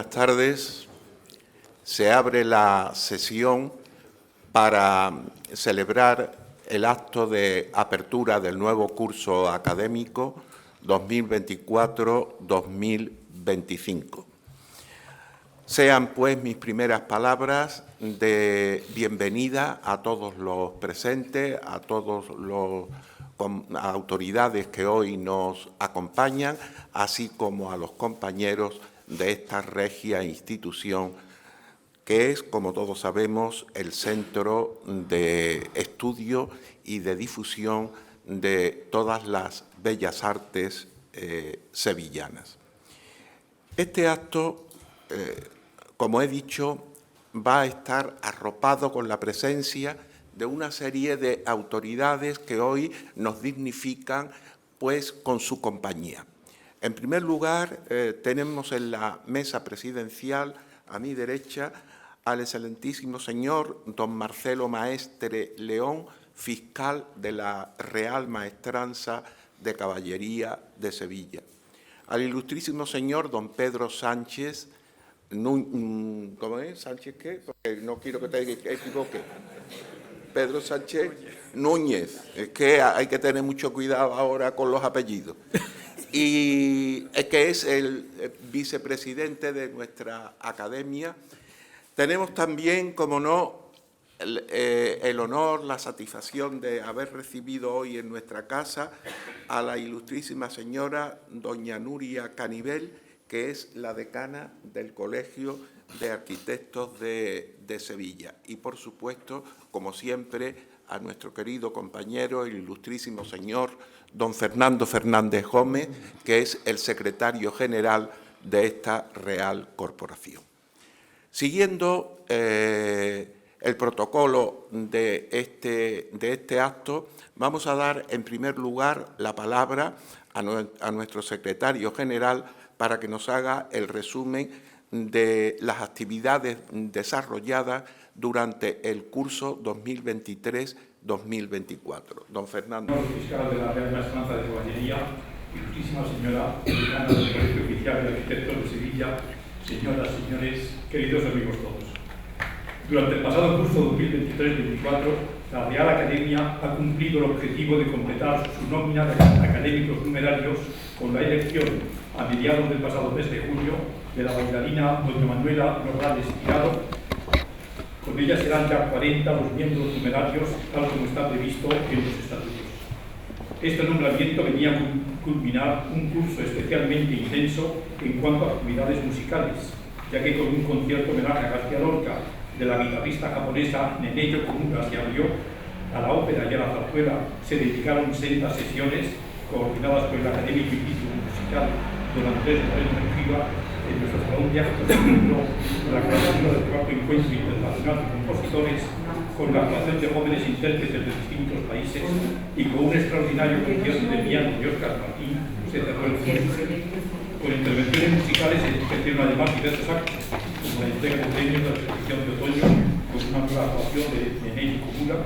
buenas tardes. Se abre la sesión para celebrar el acto de apertura del nuevo curso académico 2024-2025. Sean, pues, mis primeras palabras de bienvenida a todos los presentes, a todos los autoridades que hoy nos acompañan, así como a los compañeros de esta regia institución que es, como todos sabemos, el centro de estudio y de difusión de todas las bellas artes sevillanas. Este acto, como he dicho, va a estar arropado con la presencia de una serie de autoridades que hoy nos dignifican, pues, con su compañía. En primer lugar, tenemos en la mesa presidencial, a mi derecha, al excelentísimo señor don Marcelo Maestre León, fiscal de la Real Maestranza de Caballería de Sevilla. Al ilustrísimo señor don Pedro Sánchez, ¿cómo es? ¿Sánchez qué? Porque no quiero que te equivoques. Pedro Sánchez Núñez. Es que hay que tener mucho cuidado ahora con los apellidos. Y es que es el vicepresidente de nuestra academia. Tenemos también, como no, el honor, la satisfacción de haber recibido hoy en nuestra casa a la ilustrísima señora doña Nuria Canivel, que es la decana del Colegio de Arquitectos de Sevilla. Y, por supuesto, como siempre, a nuestro querido compañero, el ilustrísimo señor don Fernando Fernández Gómez, que es el secretario general de esta Real Corporación. Siguiendo el protocolo de este acto, vamos a dar en primer lugar la palabra a nuestro secretario general para que nos haga el resumen de las actividades desarrolladas durante el curso 2023-2024. Don Fernando. Señor fiscal de la Real Maestranza de Caballería, ilustrísima señora decana del Colegio Oficial de Arquitectos de Sevilla, señoras, señores, queridos amigos todos. Durante el pasado curso 2023-2024, la Real Academia ha cumplido el objetivo de completar su nómina de académicos numerarios con la elección, a mediados del pasado mes de junio, de la bailarina doña Manuela Morales Tirado. Con ella serán ya 40 los miembros numerarios, tal como está previsto en los estatutos. Este nombramiento venía a culminar un curso especialmente intenso en cuanto a actividades musicales, ya que con un concierto homenaje a García Lorca de la guitarrista japonesa Neneo Komura se abrió, a la ópera y a la zarzuela se dedicaron sendas sesiones coordinadas por el académico y crítico musical don Andrés Moreno Mejía en nuestro salón de actos, con la creación del cuarto encuentro internacional de compositores, con la actuación de jóvenes intérpretes de distintos países y con un extraordinario concierto de piano de Óscar Martín se cerró el curso. Con intervenciones musicales se hicieron además diversos actos, como la entrega de premios de la selección de otoño, con una nueva actuación de Neneo Komura,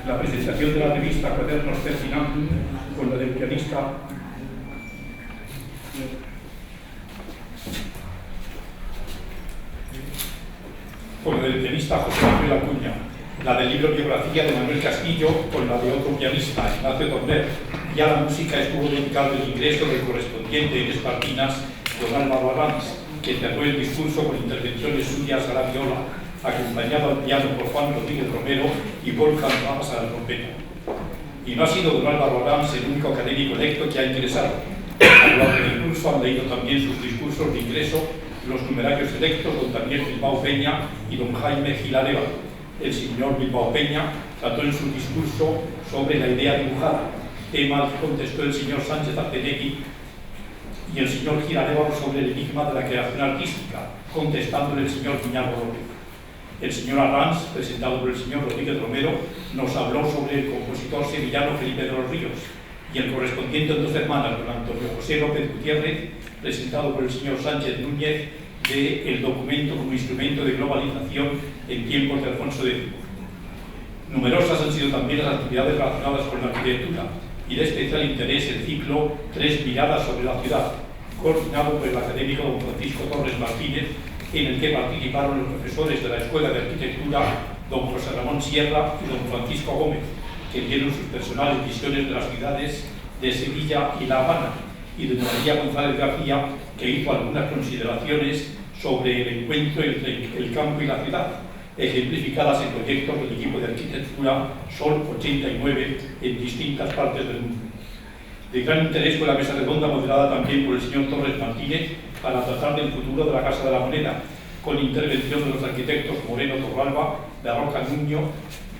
la presentación de la revista Cuadernos Terminantum, con la del pianista José Manuel Acuña, la del libro Biografía de Manuel Castillo, con la de otro pianista, Ignacio Torner. Ya la música estuvo dedicado el ingreso del correspondiente en Espartinas, don Álvaro Arranz, que cerró el discurso con intervenciones suyas a la viola, acompañado al piano por Juan Rodríguez Romero y Wolfgang Ramos a la trompeta. Y no ha sido don Álvaro Arranz el único académico electo que ha ingresado. A lo largo del curso han leído también sus discursos de ingreso los numerarios electos don Daniel Bilbao Peña y don Jaime Gilareva. El señor Bilbao Peña trató en su discurso sobre la idea dibujada, tema al que contestó el señor Sánchez Artenegui, y el señor Gilareva sobre el enigma de la creación artística, contestándole el señor Guiñardo López. El señor Arranz, presentado por el señor Rodríguez Romero, nos habló sobre el compositor sevillano Felipe de los Ríos, y el correspondiente en 2 semanas, don Antonio José López Gutiérrez, presentado por el señor Sánchez Núñez, del documento como instrumento de globalización en tiempos de Alfonso X. Numerosas han sido también las actividades relacionadas con la arquitectura, y de especial interés el ciclo 3 miradas sobre la ciudad, coordinado por el académico don Francisco Torres Martínez, en el que participaron los profesores de la Escuela de Arquitectura, don José Ramón Sierra y don Francisco Gómez, que dieron sus personales visiones de las ciudades de Sevilla y La Habana, y doña María González García, que hizo algunas consideraciones sobre el encuentro entre el campo y la ciudad, ejemplificadas en proyectos del equipo de arquitectura Sol 89 en distintas partes del mundo. De gran interés fue la mesa redonda moderada también por el señor Torres Martínez para tratar del futuro de la Casa de la Moneda, con intervención de los arquitectos Moreno Torralba, Barroca Nuño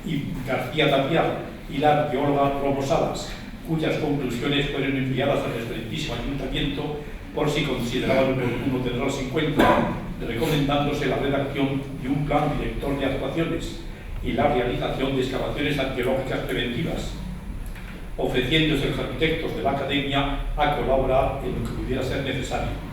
y García Tapial y la arqueóloga Romo Salas, cuyas conclusiones fueron enviadas al excelentísimo ayuntamiento por si consideraban oportuno tenerlas en cuenta, recomendándose la redacción de un plan director de actuaciones y la realización de excavaciones arqueológicas preventivas, ofreciéndose a los arquitectos de la Academia a colaborar en lo que pudiera ser necesario.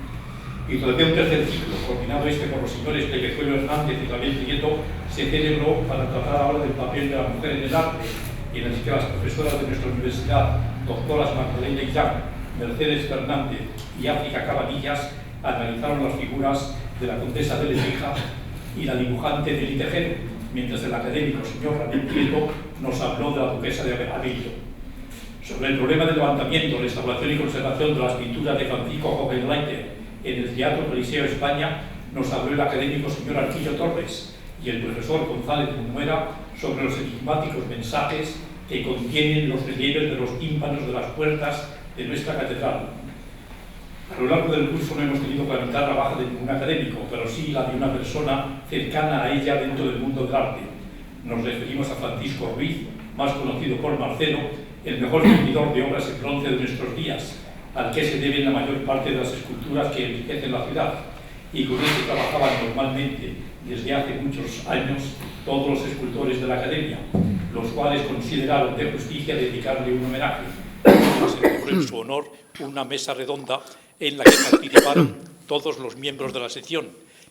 Y todavía un tercer ciclo, coordinado por los señores Pellezuelo Hernández y Gabriel Prieto, se celebró para tratar ahora del papel de la mujer en el arte, en el que las profesoras de nuestra universidad, doctoras Magdalena Illán, Mercedes Fernández y África Cabanillas, analizaron las figuras de la condesa de Lebrija y la dibujante de Tejero, mientras el académico señor Gabriel Prieto nos habló de la duquesa de Avillo. Sobre el problema del levantamiento, restauración y conservación de las pinturas de Francisco Hohenleiter en el Teatro Coliseo España, nos habló el académico señor Arquillo Torres y el profesor González Munuera sobre los enigmáticos mensajes que contienen los relieves de los tímpanos de las puertas de nuestra catedral. A lo largo del curso no hemos tenido la guitarra baja de ningún académico, pero sí la de una persona cercana a ella dentro del mundo del arte. Nos referimos a Francisco Ruiz, más conocido por Marcelo, el mejor vendedor de obras en bronce de nuestros días, al que se deben la mayor parte de las esculturas que enriquecen la ciudad, y con él trabajaban normalmente desde hace muchos años todos los escultores de la Academia, los cuales consideraron de justicia dedicarle un homenaje. Se celebró en su honor una mesa redonda en la que participaron todos los miembros de la sección,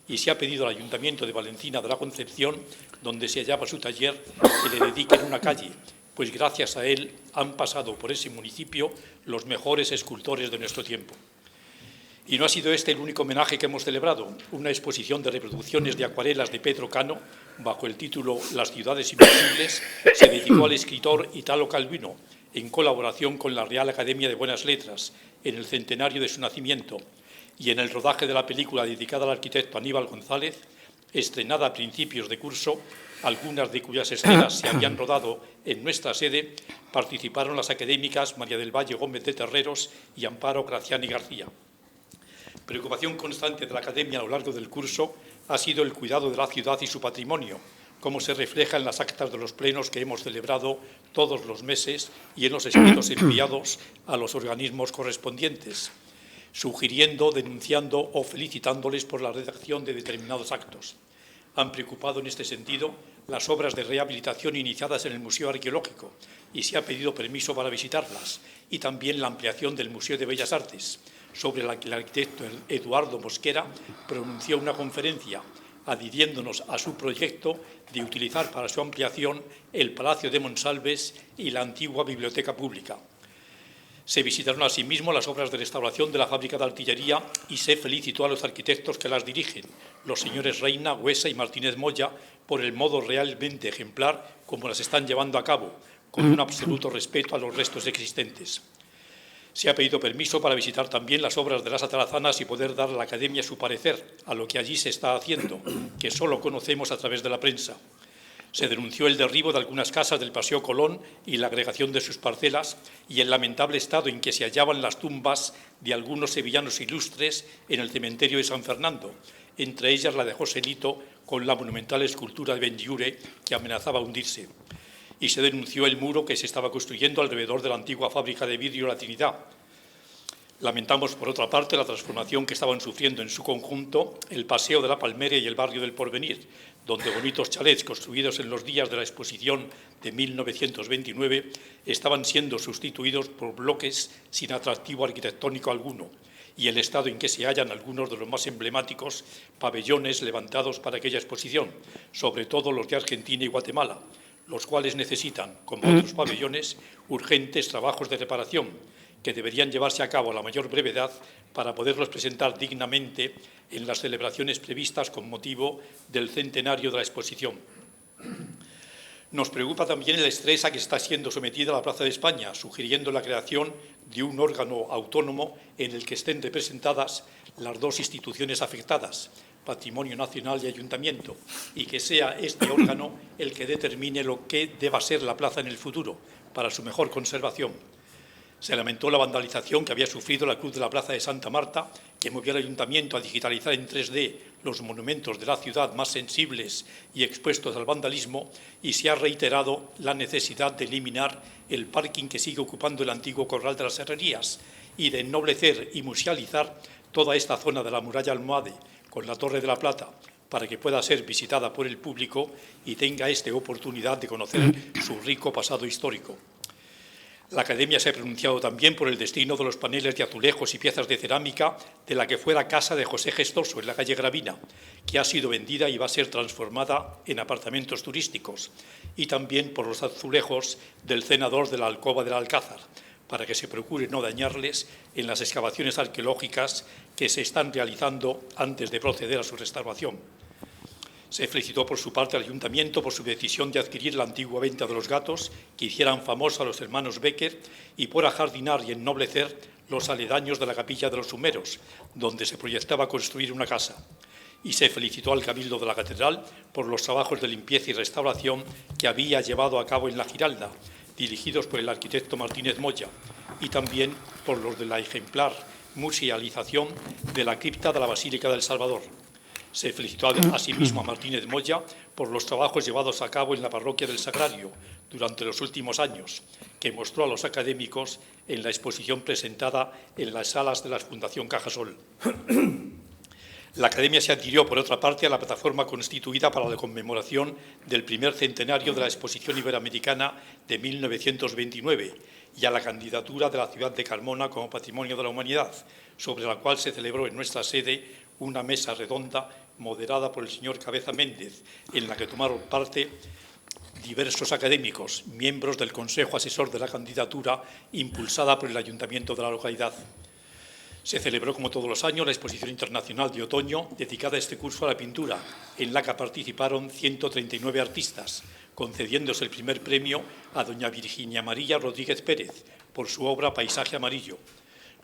y se ha pedido al Ayuntamiento de Valencina de la Concepción, donde se hallaba su taller, que le dediquen una calle, pues gracias a él han pasado por ese municipio los mejores escultores de nuestro tiempo. Y no ha sido este el único homenaje que hemos celebrado. Una exposición de reproducciones de acuarelas de Pedro Cano, bajo el título Las ciudades invisibles, se dedicó al escritor Italo Calvino, en colaboración con la Real Academia de Buenas Letras, en el centenario de su nacimiento, y en el rodaje de la película dedicada al arquitecto Aníbal González, estrenada a principios de curso, algunas de cuyas escenas se habían rodado en nuestra sede, participaron las académicas María del Valle Gómez de Terreros y Amparo Graciani García. Preocupación constante de la Academia a lo largo del curso ha sido el cuidado de la ciudad y su patrimonio, como se refleja en las actas de los plenos que hemos celebrado todos los meses y en los escritos enviados a los organismos correspondientes, sugiriendo, denunciando o felicitándoles por la redacción de determinados actos. Han preocupado en este sentido las obras de rehabilitación iniciadas en el Museo Arqueológico y se ha pedido permiso para visitarlas, y también la ampliación del Museo de Bellas Artes, sobre la que el arquitecto Eduardo Mosquera pronunció una conferencia adhiriéndonos a su proyecto de utilizar para su ampliación el Palacio de Monsalves y la antigua Biblioteca Pública. Se visitaron asimismo las obras de restauración de la fábrica de artillería y se felicitó a los arquitectos que las dirigen, los señores Reina, Huesa y Martínez Moya, por el modo realmente ejemplar como las están llevando a cabo, con un absoluto respeto a los restos existentes. Se ha pedido permiso para visitar también las obras de las atarazanas y poder dar a la Academia su parecer a lo que allí se está haciendo, que solo conocemos a través de la prensa. Se denunció el derribo de algunas casas del Paseo Colón y la agregación de sus parcelas y el lamentable estado en que se hallaban las tumbas de algunos sevillanos ilustres en el cementerio de San Fernando, entre ellas la de Joselito con la monumental escultura de Benlliure que amenazaba hundirse. Y se denunció el muro que se estaba construyendo alrededor de la antigua fábrica de vidrio La Trinidad. Lamentamos, por otra parte, la transformación que estaban sufriendo en su conjunto el Paseo de la Palmera y el barrio del Porvenir, donde bonitos chalets construidos en los días de la exposición de 1929 estaban siendo sustituidos por bloques sin atractivo arquitectónico alguno, y el estado en que se hallan algunos de los más emblemáticos pabellones levantados para aquella exposición, sobre todo los de Argentina y Guatemala, los cuales necesitan, como otros pabellones, urgentes trabajos de reparación, que deberían llevarse a cabo a la mayor brevedad para poderlos presentar dignamente en las celebraciones previstas con motivo del centenario de la exposición. Nos preocupa también el estrés a que está siendo sometida la Plaza de España, sugiriendo la creación de un órgano autónomo en el que estén representadas las dos instituciones afectadas, Patrimonio Nacional y Ayuntamiento, y que sea este órgano el que determine lo que deba ser la plaza en el futuro, para su mejor conservación. Se lamentó la vandalización que había sufrido la Cruz de la Plaza de Santa Marta, que movió al Ayuntamiento a digitalizar en 3D los monumentos de la ciudad más sensibles y expuestos al vandalismo, y se ha reiterado la necesidad de eliminar el parking que sigue ocupando el antiguo Corral de las Herrerías y de ennoblecer y musealizar toda esta zona de la muralla almohade con la Torre de la Plata, para que pueda ser visitada por el público y tenga oportunidad de conocer su rico pasado histórico. La Academia se ha pronunciado también por el destino de los paneles de azulejos y piezas de cerámica de la que fue la casa de José Gestoso, en la calle Gravina, que ha sido vendida y va a ser transformada en apartamentos turísticos, y también por los azulejos del cenador de la alcoba del Alcázar, para que se procure no dañarles en las excavaciones arqueológicas que se están realizando antes de proceder a su restauración. Se felicitó por su parte al Ayuntamiento por su decisión de adquirir la antigua venta de los gatos que hicieran famosa a los hermanos Becker y por ajardinar y ennoblecer los aledaños de la Capilla de los Humeros, donde se proyectaba construir una casa. Y se felicitó al Cabildo de la Catedral por los trabajos de limpieza y restauración que había llevado a cabo en la Giralda, dirigidos por el arquitecto Martínez Moya, y también por los de la ejemplar musealización de la cripta de la Basílica del Salvador. Se felicitó asimismo a Martínez Moya por los trabajos llevados a cabo en la parroquia del Sagrario durante los últimos años, que mostró a los académicos en la exposición presentada en las salas de la Fundación Cajasol. La Academia se adhirió, por otra parte, a la plataforma constituida para la conmemoración del primer centenario de la Exposición Iberoamericana de 1929 y a la candidatura de la ciudad de Carmona como Patrimonio de la Humanidad, sobre la cual se celebró en nuestra sede una mesa redonda moderada por el señor Cabeza Méndez, en la que tomaron parte diversos académicos, miembros del Consejo Asesor de la candidatura impulsada por el Ayuntamiento de la localidad. Se celebró, como todos los años, la Exposición Internacional de Otoño, dedicada a este curso a la pintura, en la que participaron 139 artistas, concediéndose el primer premio a doña Virginia María Rodríguez Pérez por su obra Paisaje Amarillo.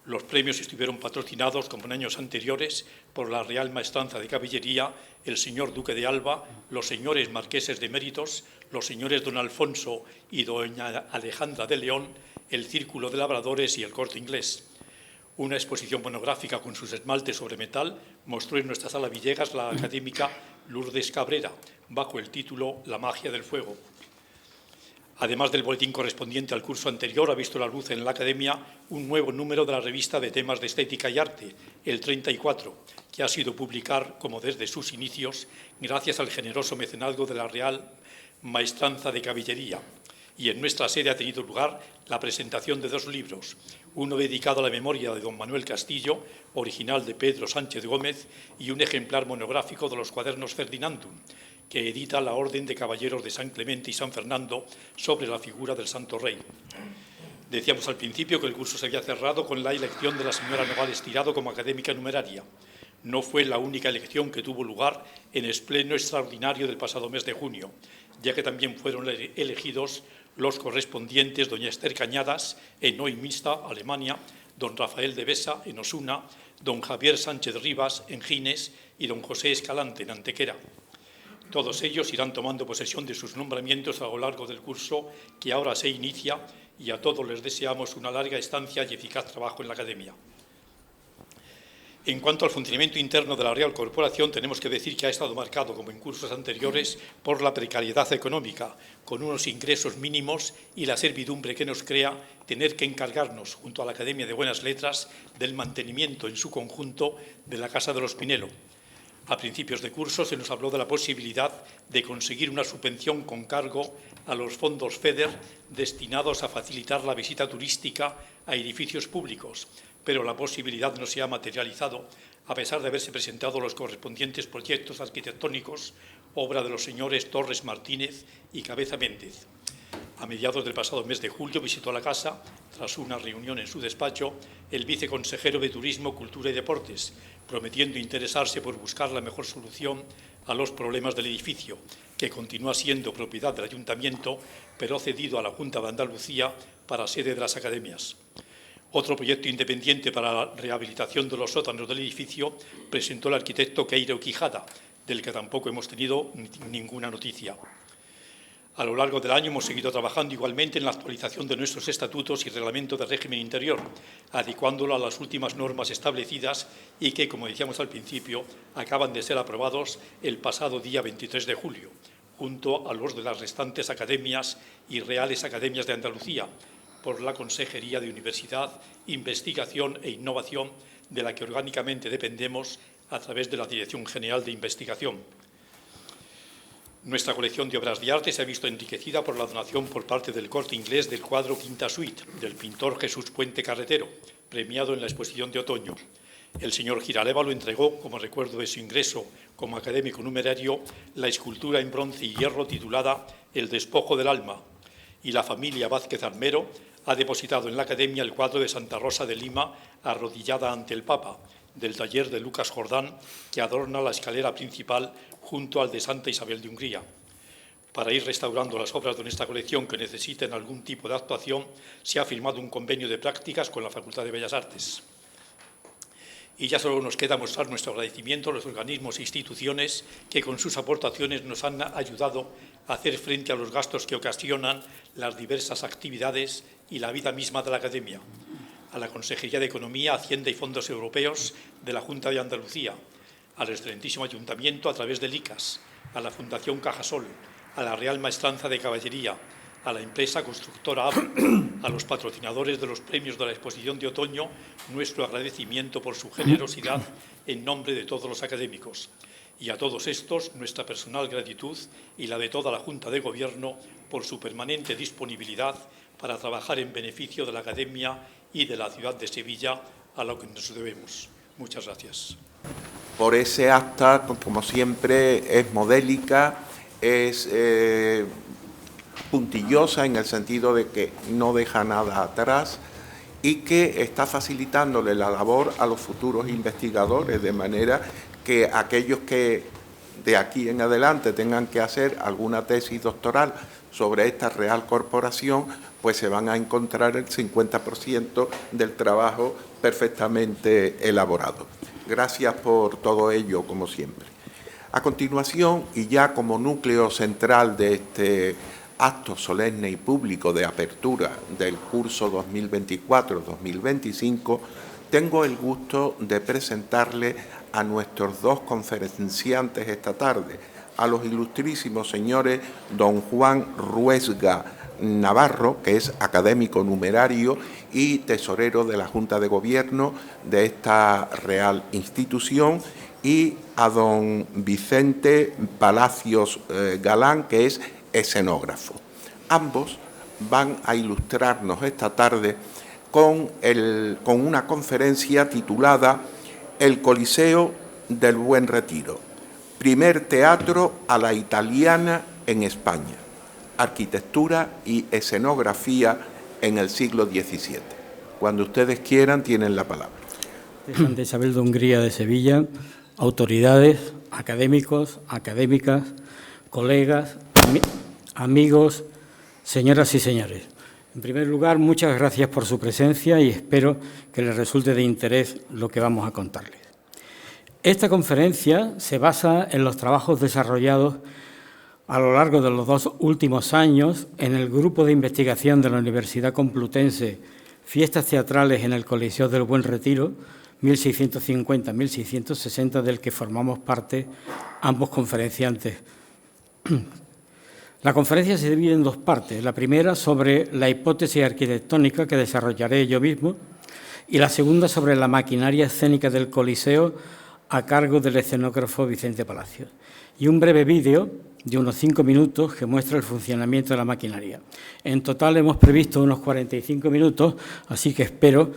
Los premios estuvieron patrocinados, como en años anteriores, por la Real Maestranza de Caballería, el señor Duque de Alba, los señores marqueses de Méritos, los señores don Alfonso y doña Alejandra de León, el Círculo de Labradores y el Corte Inglés. Una exposición monográfica con sus esmaltes sobre metal mostró en nuestra sala Villegas la académica Lourdes Cabrera, bajo el título La magia del fuego. Además del boletín correspondiente al curso anterior, ha visto la luz en la Academia un nuevo número de la revista de temas de estética y arte, el 34, que ha sido publicado, como desde sus inicios, gracias al generoso mecenazgo de la Real Maestranza de Caballería. Y en nuestra sede ha tenido lugar la presentación de dos libros, uno dedicado a la memoria de don Manuel Castillo, original de Pedro Sánchez Gómez, y un ejemplar monográfico de los cuadernos Ferdinandum, que edita la Orden de Caballeros de San Clemente y San Fernando sobre la figura del Santo Rey. Decíamos al principio que el curso se había cerrado con la elección de la señora Nogales Tirado como académica numeraria. No fue la única elección que tuvo lugar en el pleno extraordinario del pasado mes de junio, ya que también fueron elegidos los correspondientes doña Esther Cañadas, en Neumünster, Alemania, don Rafael de Besa, en Osuna, don Javier Sánchez Rivas, en Gines, y don José Escalante, en Antequera. Todos ellos irán tomando posesión de sus nombramientos a lo largo del curso que ahora se inicia, y a todos les deseamos una larga estancia y eficaz trabajo en la Academia. En cuanto al funcionamiento interno de la Real Corporación, tenemos que decir que ha estado marcado, como en cursos anteriores, por la precariedad económica, con unos ingresos mínimos y la servidumbre que nos crea tener que encargarnos, junto a la Academia de Buenas Letras, del mantenimiento en su conjunto de la Casa de los Pinelo. A principios de curso se nos habló de la posibilidad de conseguir una subvención con cargo a los fondos FEDER destinados a facilitar la visita turística a edificios públicos, pero la posibilidad no se ha materializado, a pesar de haberse presentado los correspondientes proyectos arquitectónicos, obra de los señores Torres Martínez y Cabeza Méndez. A mediados del pasado mes de julio visitó la casa, tras una reunión en su despacho, el viceconsejero de Turismo, Cultura y Deportes, prometiendo interesarse por buscar la mejor solución a los problemas del edificio, que continúa siendo propiedad del Ayuntamiento, pero cedido a la Junta de Andalucía para sede de las academias. Otro proyecto independiente para la rehabilitación de los sótanos del edificio presentó el arquitecto Queiro Quijada, del que tampoco hemos tenido ninguna noticia. A lo largo del año hemos seguido trabajando igualmente en la actualización de nuestros estatutos y reglamento de régimen interior, adecuándolo a las últimas normas establecidas y que, como decíamos al principio, acaban de ser aprobados el pasado día 23 de julio, junto a los de las restantes academias y reales academias de Andalucía, por la Consejería de Universidad, Investigación e Innovación, de la que orgánicamente dependemos a través de la Dirección General de Investigación. Nuestra colección de obras de arte se ha visto enriquecida por la donación por parte del Corte Inglés del cuadro Quinta Suite, del pintor Jesús Puente Carretero, premiado en la exposición de otoño. El señor Giraleva lo entregó, como recuerdo de su ingreso como académico numerario, la escultura en bronce y hierro titulada El despojo del alma, y la familia Vázquez Armero ha depositado en la Academia el cuadro de Santa Rosa de Lima, arrodillada ante el Papa, del taller de Lucas Jordán, que adorna la escalera principal junto al de Santa Isabel de Hungría. Para ir restaurando las obras de nuestra colección que necesiten algún tipo de actuación, se ha firmado un convenio de prácticas con la Facultad de Bellas Artes. Y ya solo nos queda mostrar nuestro agradecimiento a los organismos e instituciones que con sus aportaciones nos han ayudado a hacer frente a los gastos que ocasionan las diversas actividades y la vida misma de la Academia. A la Consejería de Economía, Hacienda y Fondos Europeos de la Junta de Andalucía, al excelentísimo Ayuntamiento a través del ICAS, a la Fundación Cajasol, a la Real Maestranza de Caballería, a la empresa constructora ABRE, a los patrocinadores de los premios de la exposición de otoño, nuestro agradecimiento por su generosidad en nombre de todos los académicos. Y a todos estos, nuestra personal gratitud y la de toda la Junta de Gobierno por su permanente disponibilidad para trabajar en beneficio de la Academia y de la ciudad de Sevilla, a lo que nos debemos. Muchas gracias. Por ese acta, como siempre, es modélica, es puntillosa en el sentido de que no deja nada atrás y que está facilitándole la labor a los futuros investigadores, de manera que aquellos que de aquí en adelante tengan que hacer alguna tesis doctoral sobre esta Real Corporación, pues se van a encontrar el 50% del trabajo perfectamente elaborado. Gracias por todo ello, como siempre. A continuación, y ya como núcleo central de este acto solemne y público de apertura del curso 2024-2025, tengo el gusto de presentarle a nuestros dos conferenciantes esta tarde, a los ilustrísimos señores don Juan Ruesga Navarro, que es académico numerario y tesorero de la Junta de Gobierno de esta real institución, y a don Vicente Palacios Galán, que es escenógrafo. Ambos van a ilustrarnos esta tarde con una conferencia titulada El Coliseo del Buen Retiro, primer teatro a la italiana en España, arquitectura y escenografía en el siglo XVII. Cuando ustedes quieran, tienen la palabra. De Santa Isabel de Hungría de Sevilla, autoridades, académicos, académicas, colegas, amigos, señoras y señores. En primer lugar, muchas gracias por su presencia y espero que les resulte de interés lo que vamos a contarles. Esta conferencia se basa en los trabajos desarrollados a lo largo de los 2 últimos años en el grupo de investigación de la Universidad Complutense Fiestas Teatrales en el Coliseo del Buen Retiro, 1650-1660, del que formamos parte ambos conferenciantes. La conferencia se divide en 2 partes. La primera sobre la hipótesis arquitectónica que desarrollaré yo mismo y la segunda sobre la maquinaria escénica del Coliseo a cargo del escenógrafo Vicente Palacios. Y un breve vídeo de unos 5 minutos que muestra el funcionamiento de la maquinaria. En total hemos previsto unos 45 minutos, así que espero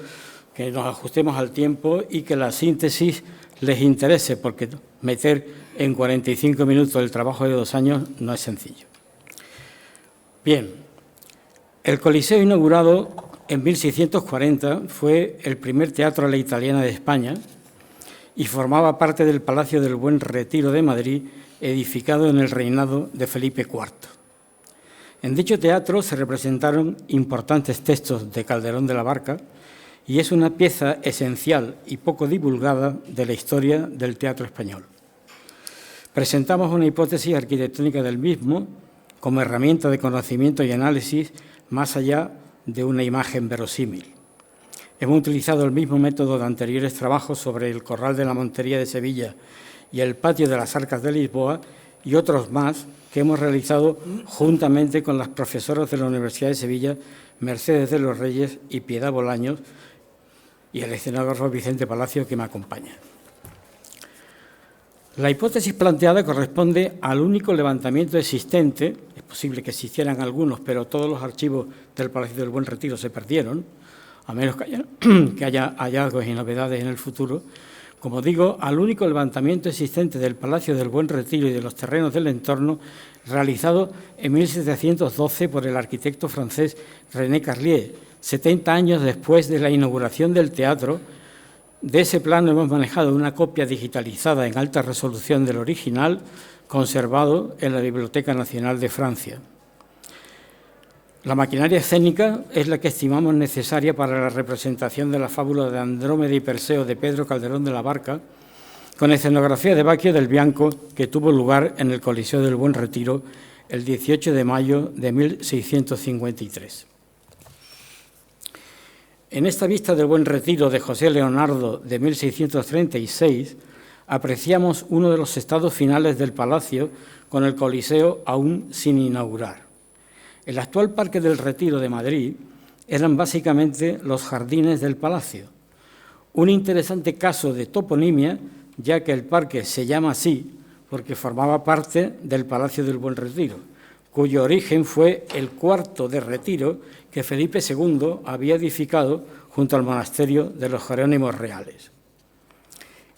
que nos ajustemos al tiempo y que la síntesis les interese, porque meter en 45 minutos el trabajo de 2 años no es sencillo. Bien, El Coliseo, inaugurado en 1640, fue el primer teatro a la italiana de España y formaba parte del Palacio del Buen Retiro de Madrid, edificado en el reinado de Felipe IV. En dicho teatro se representaron importantes textos de Calderón de la Barca y es una pieza esencial y poco divulgada de la historia del teatro español. Presentamos una hipótesis arquitectónica del mismo como herramienta de conocimiento y análisis más allá de una imagen verosímil. Hemos utilizado el mismo método de anteriores trabajos sobre el Corral de la Montería de Sevilla y el Patio de las Arcas de Lisboa y otros más que hemos realizado juntamente con las profesoras de la Universidad de Sevilla, Mercedes de los Reyes y Piedad Bolaños, y el escenógrafo Vicente Palacio, que me acompaña. La hipótesis planteada corresponde al único levantamiento existente, es posible que existieran algunos, pero todos los archivos del Palacio del Buen Retiro se perdieron, a menos que haya hallazgos y novedades en el futuro. Como digo, al único levantamiento existente del Palacio del Buen Retiro y de los terrenos del entorno, realizado en 1712 por el arquitecto francés René Carlier, 70 años después de la inauguración del teatro. De ese plano hemos manejado una copia digitalizada en alta resolución del original, conservado en la Biblioteca Nacional de Francia. La maquinaria escénica es la que estimamos necesaria para la representación de la fábula de Andrómeda y Perseo de Pedro Calderón de la Barca, con escenografía de Bacchio del Bianco, que tuvo lugar en el Coliseo del Buen Retiro el 18 de mayo de 1653. En esta vista del Buen Retiro de José Leonardo de 1636, apreciamos uno de los estados finales del palacio con el Coliseo aún sin inaugurar. El actual Parque del Retiro de Madrid eran básicamente los jardines del palacio. Un interesante caso de toponimia, ya que el parque se llama así porque formaba parte del Palacio del Buen Retiro, cuyo origen fue el cuarto de retiro que Felipe II había edificado junto al monasterio de los Jerónimos Reales.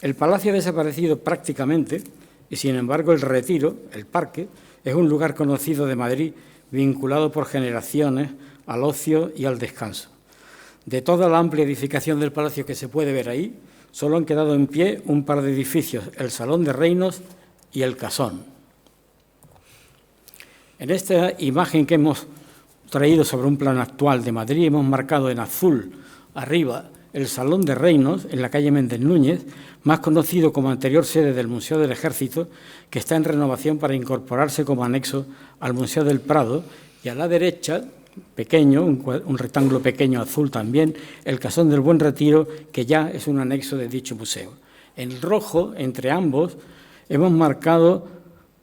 El palacio ha desaparecido prácticamente y, sin embargo, el retiro, el parque, es un lugar conocido de Madrid vinculado por generaciones al ocio y al descanso. De toda la amplia edificación del palacio que se puede ver ahí, solo han quedado en pie un par de edificios, el Salón de Reinos y el Casón. En esta imagen que hemos traído sobre un plano actual de Madrid, hemos marcado en azul arriba el Salón de Reinos, en la calle Méndez Núñez, más conocido como anterior sede del Museo del Ejército, que está en renovación para incorporarse como anexo al Museo del Prado, y a la derecha, pequeño, un rectángulo pequeño azul también, el Casón del Buen Retiro, que ya es un anexo de dicho museo. En rojo, entre ambos, hemos marcado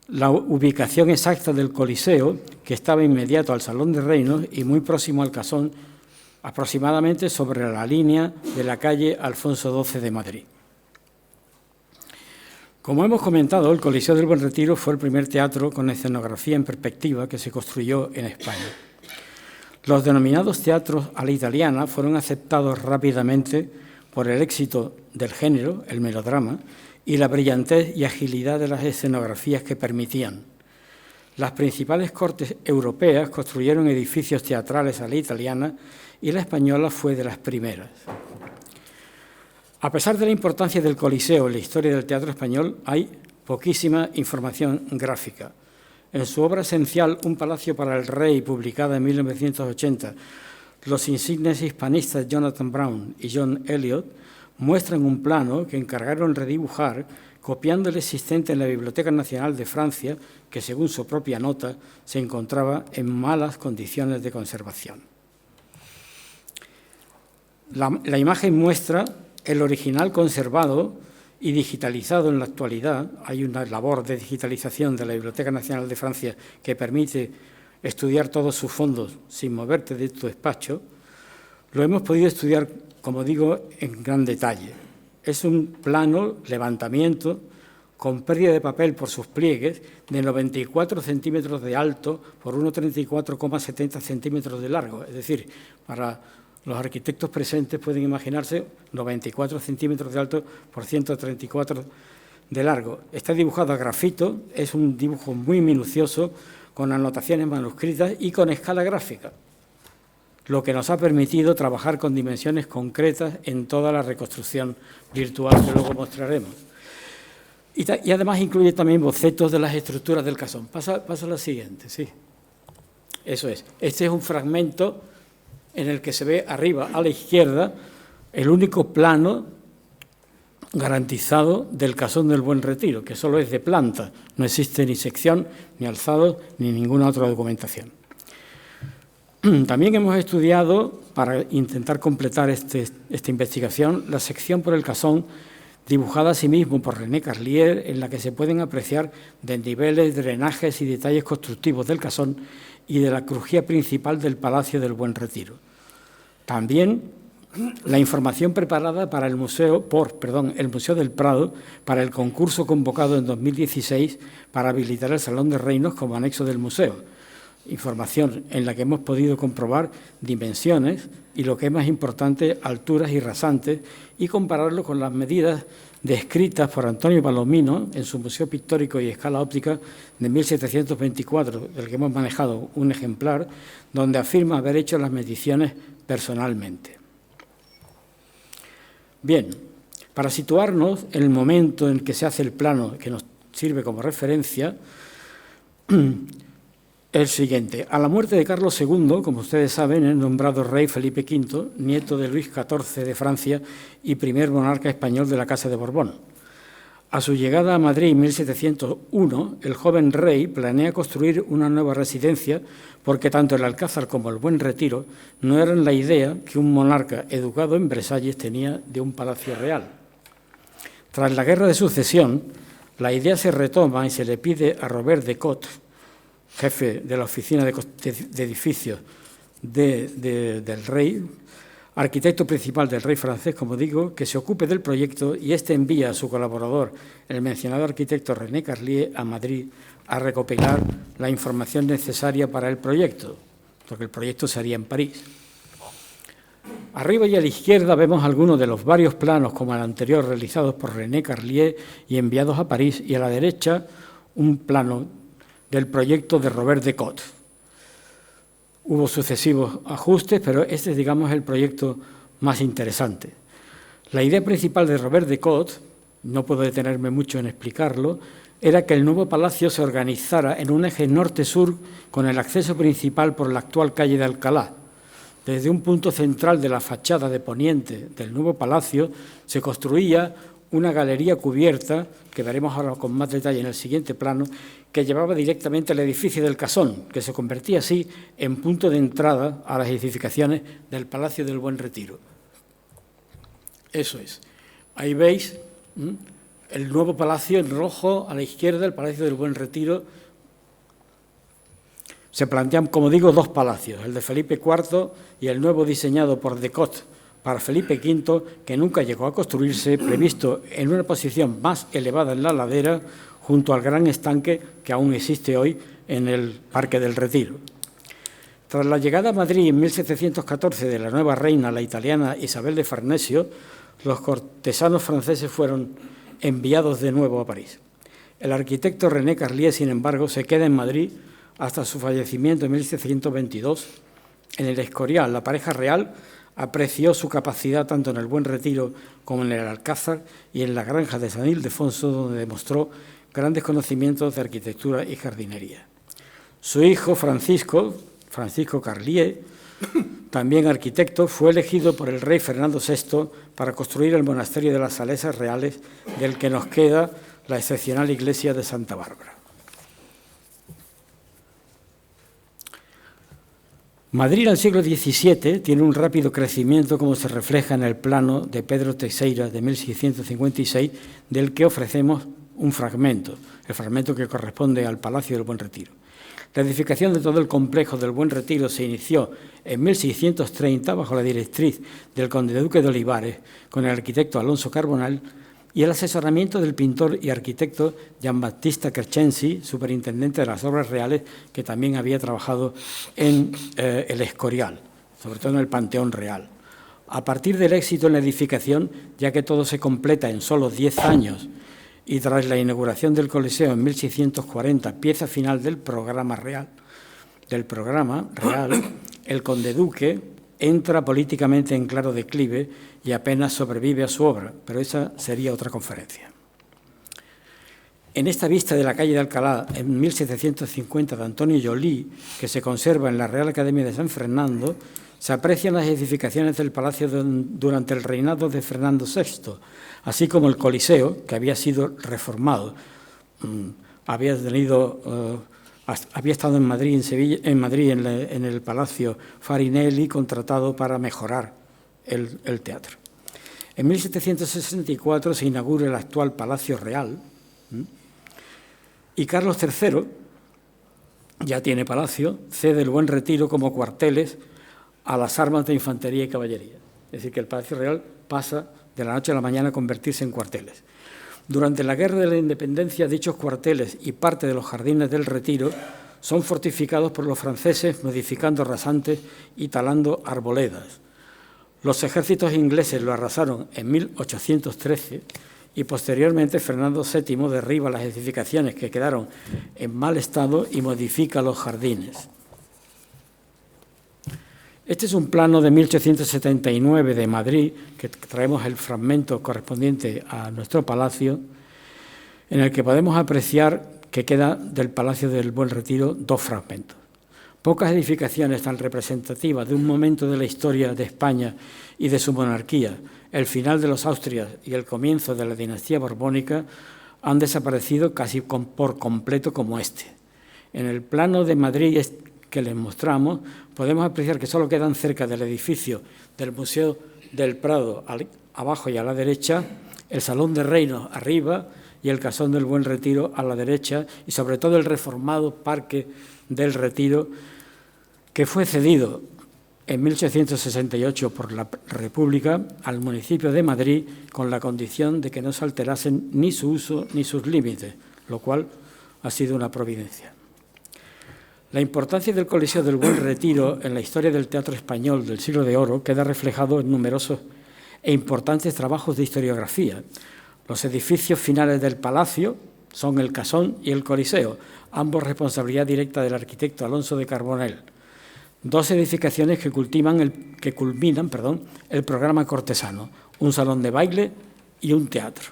la ubicación exacta del Coliseo, que estaba inmediato al Salón de Reinos y muy próximo al Casón, aproximadamente sobre la línea de la calle Alfonso XII de Madrid. Como hemos comentado, el Coliseo del Buen Retiro fue el primer teatro con escenografía en perspectiva que se construyó en España. Los denominados teatros a la italiana fueron aceptados rápidamente por el éxito del género, el melodrama, y la brillantez y agilidad de las escenografías que permitían. Las principales cortes europeas construyeron edificios teatrales a la italiana y la española fue de las primeras. A pesar de la importancia del Coliseo en la historia del teatro español, hay poquísima información gráfica. En su obra esencial, Un palacio para el rey, publicada en 1980, los insignes hispanistas Jonathan Brown y John Eliot muestran un plano que encargaron redibujar copiando el existente en la Biblioteca Nacional de Francia, que según su propia nota se encontraba en malas condiciones de conservación. La imagen muestra el original conservado y digitalizado en la actualidad. Hay una labor de digitalización de la Biblioteca Nacional de Francia que permite estudiar todos sus fondos sin moverte de tu despacho. Lo hemos podido estudiar, como digo, en gran detalle. Es un plano, levantamiento, con pérdida de papel por sus pliegues, de 94 centímetros de alto por 1,34,70 centímetros de largo. Es decir, para los arquitectos presentes pueden imaginarse 94 centímetros de alto por 134 de largo. Está dibujado a grafito, es un dibujo muy minucioso, con anotaciones manuscritas y con escala gráfica. lo que nos ha permitido trabajar con dimensiones concretas en toda la reconstrucción virtual que luego mostraremos. Y además incluye también bocetos de las estructuras del casón. Pasa a la siguiente, sí. Eso es. Este es un fragmento en el que se ve arriba a la izquierda el único plano garantizado del casón del Buen Retiro, que solo es de planta. No existe ni sección, ni alzado, ni ninguna otra documentación. También hemos estudiado, para intentar completar esta investigación, la sección por el casón dibujada asimismo por René Carlier, en la que se pueden apreciar desniveles, drenajes y detalles constructivos del casón y de la crujía principal del Palacio del Buen Retiro. También la información preparada para el Museo del Prado para el concurso convocado en 2016 para habilitar el Salón de Reinos como anexo del museo. Información en la que hemos podido comprobar dimensiones y, lo que es más importante, alturas y rasantes, y compararlo con las medidas descritas por Antonio Palomino en su Museo Pictórico y Escala Óptica de 1724, del que hemos manejado un ejemplar, donde afirma haber hecho las mediciones personalmente. Bien, para situarnos en el momento en que se hace el plano que nos sirve como referencia, el siguiente. A la muerte de Carlos II, como ustedes saben, es nombrado rey Felipe V, nieto de Luis XIV de Francia y primer monarca español de la Casa de Borbón. A su llegada a Madrid en 1701, el joven rey planea construir una nueva residencia porque tanto el Alcázar como el Buen Retiro no eran la idea que un monarca educado en Versalles tenía de un palacio real. Tras la Guerra de Sucesión, la idea se retoma y se le pide a Robert de Cot, jefe de la oficina de edificios del rey, arquitecto principal del rey francés, como digo, que se ocupe del proyecto, y este envía a su colaborador, el mencionado arquitecto René Carlier, a Madrid a recopilar la información necesaria para el proyecto, porque el proyecto se haría en París. Arriba y a la izquierda vemos algunos de los varios planos, como el anterior, realizados por René Carlier y enviados a París, y a la derecha un plano del proyecto de Robert de Cot. Hubo sucesivos ajustes, pero este es, digamos, el proyecto más interesante. La idea principal de Robert de Cot, no puedo detenerme mucho en explicarlo, era que el nuevo palacio se organizara en un eje norte-sur con el acceso principal por la actual calle de Alcalá. Desde un punto central de la fachada de poniente del nuevo palacio se construía una galería cubierta, que veremos ahora con más detalle en el siguiente plano, que llevaba directamente al edificio del Casón, que se convertía así en punto de entrada a las edificaciones del Palacio del Buen Retiro. Eso es. Ahí veis el nuevo palacio en rojo, a la izquierda, el Palacio del Buen Retiro. Se plantean, como digo, dos palacios, el de Felipe IV y el nuevo diseñado por de Cot para Felipe V, que nunca llegó a construirse, previsto en una posición más elevada en la ladera, junto al gran estanque que aún existe hoy en el Parque del Retiro. Tras la llegada a Madrid en 1714 de la nueva reina, la italiana Isabel de Farnesio, los cortesanos franceses fueron enviados de nuevo a París. El arquitecto René Carlier, sin embargo, se queda en Madrid hasta su fallecimiento en 1722. En el Escorial, la pareja real apreció su capacidad tanto en el Buen Retiro como en el Alcázar y en la granja de San Ildefonso, donde demostró grandes conocimientos de arquitectura y jardinería. Su hijo, Francisco Carlier, también arquitecto, fue elegido por el rey Fernando VI para construir el monasterio de las Salesas Reales, del que nos queda la excepcional iglesia de Santa Bárbara. Madrid al siglo XVII tiene un rápido crecimiento, como se refleja en el plano de Pedro Teixeira de 1656, del que ofrecemos un fragmento, el fragmento que corresponde al Palacio del Buen Retiro. La edificación de todo el complejo del Buen Retiro se inició en 1630 bajo la directriz del conde duque de Olivares, con el arquitecto Alonso Carbonell, y el asesoramiento del pintor y arquitecto Giambattista Crescenzi, superintendente de las obras reales, que también había trabajado en el Escorial, sobre todo en el Panteón Real. A partir del éxito en la edificación, ya que todo se completa en solo 10 años, y tras la inauguración del Coliseo en 1640, pieza final del programa real, el conde duque entra políticamente en claro declive y apenas sobrevive a su obra, pero esa sería otra conferencia. En esta vista de la calle de Alcalá, en 1750, de Antonio Joly, que se conserva en la Real Academia de San Fernando, se aprecian las edificaciones del palacio durante el reinado de Fernando VI, así como el Coliseo, que había sido reformado. Había estado en Madrid, en el Palacio Farinelli, contratado para mejorar el teatro. En 1764 se inaugura el actual Palacio Real, y Carlos III, ya tiene palacio, cede el Buen Retiro como cuarteles a las armas de infantería y caballería. Es decir, que el Palacio Real pasa de la noche a la mañana a convertirse en cuarteles. Durante la Guerra de la Independencia, dichos cuarteles y parte de los jardines del Retiro son fortificados por los franceses, modificando rasantes y talando arboledas. Los ejércitos ingleses lo arrasaron en 1813 y posteriormente Fernando VII derriba las edificaciones que quedaron en mal estado y modifica los jardines. Este es un plano de 1879 de Madrid, que traemos el fragmento correspondiente a nuestro palacio, en el que podemos apreciar que queda del Palacio del Buen Retiro 2 fragmentos. Pocas edificaciones tan representativas de un momento de la historia de España y de su monarquía, el final de los Austrias y el comienzo de la dinastía borbónica, han desaparecido casi por completo como este. En el plano de Madrid que les mostramos, podemos apreciar que solo quedan cerca del edificio del Museo del Prado, abajo y a la derecha, el Salón de Reinos arriba y el Casón del Buen Retiro a la derecha, y sobre todo el reformado Parque del Retiro, que fue cedido en 1868 por la República al municipio de Madrid con la condición de que no se alterasen ni su uso ni sus límites, lo cual ha sido una providencia. La importancia del Coliseo del Buen Retiro en la historia del teatro español del siglo de oro queda reflejado en numerosos e importantes trabajos de historiografía. Los edificios finales del palacio son el Casón y el Coliseo, ambos responsabilidad directa del arquitecto Alonso de Carbonell. 2 edificaciones que culminan el programa cortesano, un salón de baile y un teatro.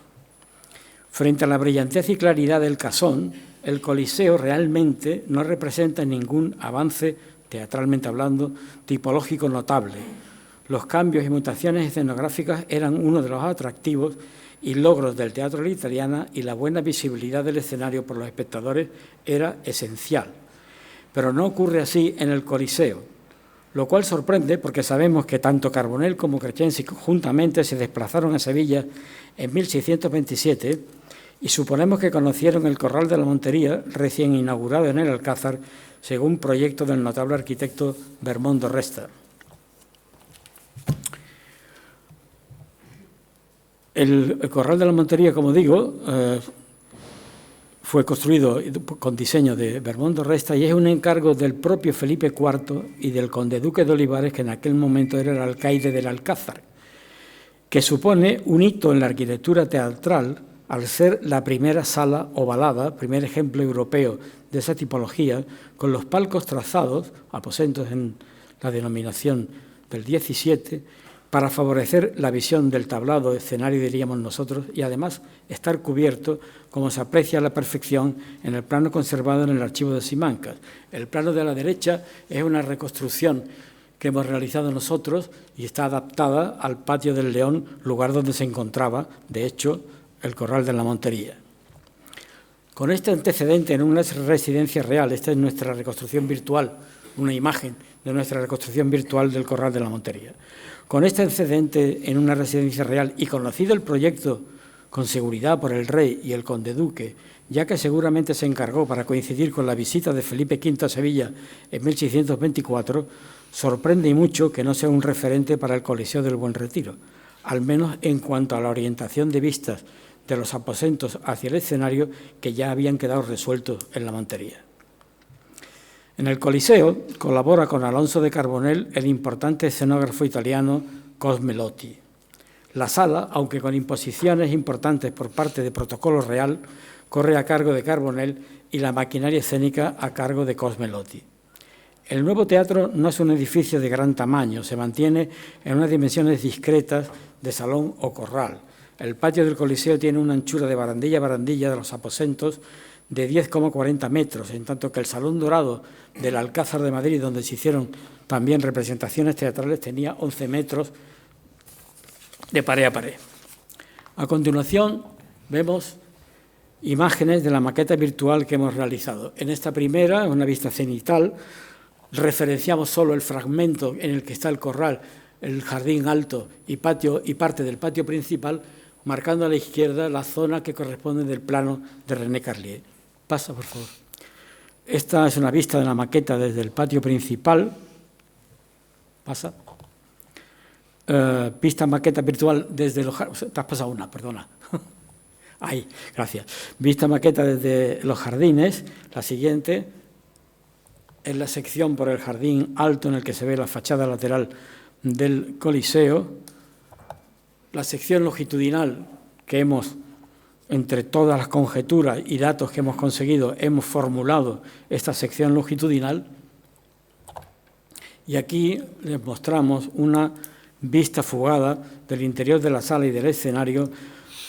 Frente a la brillantez y claridad del Casón, el Coliseo realmente no representa ningún avance, teatralmente hablando, tipológico notable. Los cambios y mutaciones escenográficas eran uno de los atractivos y logros del teatro a la italiana, y la buena visibilidad del escenario por los espectadores era esencial. Pero no ocurre así en el Coliseo, lo cual sorprende porque sabemos que tanto Carbonell como Crescenzi conjuntamente se desplazaron a Sevilla en 1627 y suponemos que conocieron el Corral de la Montería, recién inaugurado en el Alcázar, según proyecto del notable arquitecto Bermondo Resta. El Corral de la Montería, como digo, fue construido con diseño de Bermondo Resta y es un encargo del propio Felipe IV y del conde duque de Olivares, que en aquel momento era el alcaide del Alcázar, que supone un hito en la arquitectura teatral al ser la primera sala ovalada, primer ejemplo europeo de esa tipología, con los palcos trazados, aposentos en la denominación del 17, para favorecer la visión del tablado, escenario diríamos nosotros, y además estar cubierto, como se aprecia a la perfección en el plano conservado en el archivo de Simancas. El plano de la derecha es una reconstrucción que hemos realizado nosotros y está adaptada al Patio del León, lugar donde se encontraba, de hecho, el Corral de la Montería. Con este antecedente en una residencia real, esta es nuestra reconstrucción virtual, una imagen de nuestra reconstrucción virtual del Corral de la Montería. Con este antecedente en una residencia real y conocido el proyecto con seguridad por el rey y el conde duque, ya que seguramente se encargó para coincidir con la visita de Felipe V a Sevilla en 1624, sorprende y mucho que no sea un referente para el Coliseo del Buen Retiro, al menos en cuanto a la orientación de vistas de los aposentos hacia el escenario, que ya habían quedado resueltos en la Montería. En el Coliseo colabora con Alonso de Carbonell el importante escenógrafo italiano Cosme Lotti. La sala, aunque con imposiciones importantes por parte de Protocolo Real, corre a cargo de Carbonell y la maquinaria escénica a cargo de Cosme Lotti. El nuevo teatro no es un edificio de gran tamaño, se mantiene en unas dimensiones discretas de salón o corral. El patio del Coliseo tiene una anchura de barandilla a barandilla de los aposentos de 10,40 metros, en tanto que el Salón Dorado del Alcázar de Madrid, donde se hicieron también representaciones teatrales, tenía 11 metros de pared a pared. A continuación, vemos imágenes de la maqueta virtual que hemos realizado. En esta primera, una vista cenital, referenciamos solo el fragmento en el que está el corral, el jardín alto y patio y parte del patio principal, marcando a la izquierda la zona que corresponde del plano de René Carlier. Pasa, por favor. Esta es una vista de la maqueta desde el patio principal. Pasa. Vista maqueta virtual desde los... Te has pasado una, perdona. Ahí, gracias. Vista maqueta desde los jardines. La siguiente es la sección por el jardín alto en el que se ve la fachada lateral del Coliseo. La sección longitudinal que hemos, entre todas las conjeturas y datos que hemos conseguido, hemos formulado esta sección longitudinal. Y aquí les mostramos una vista fugada del interior de la sala y del escenario.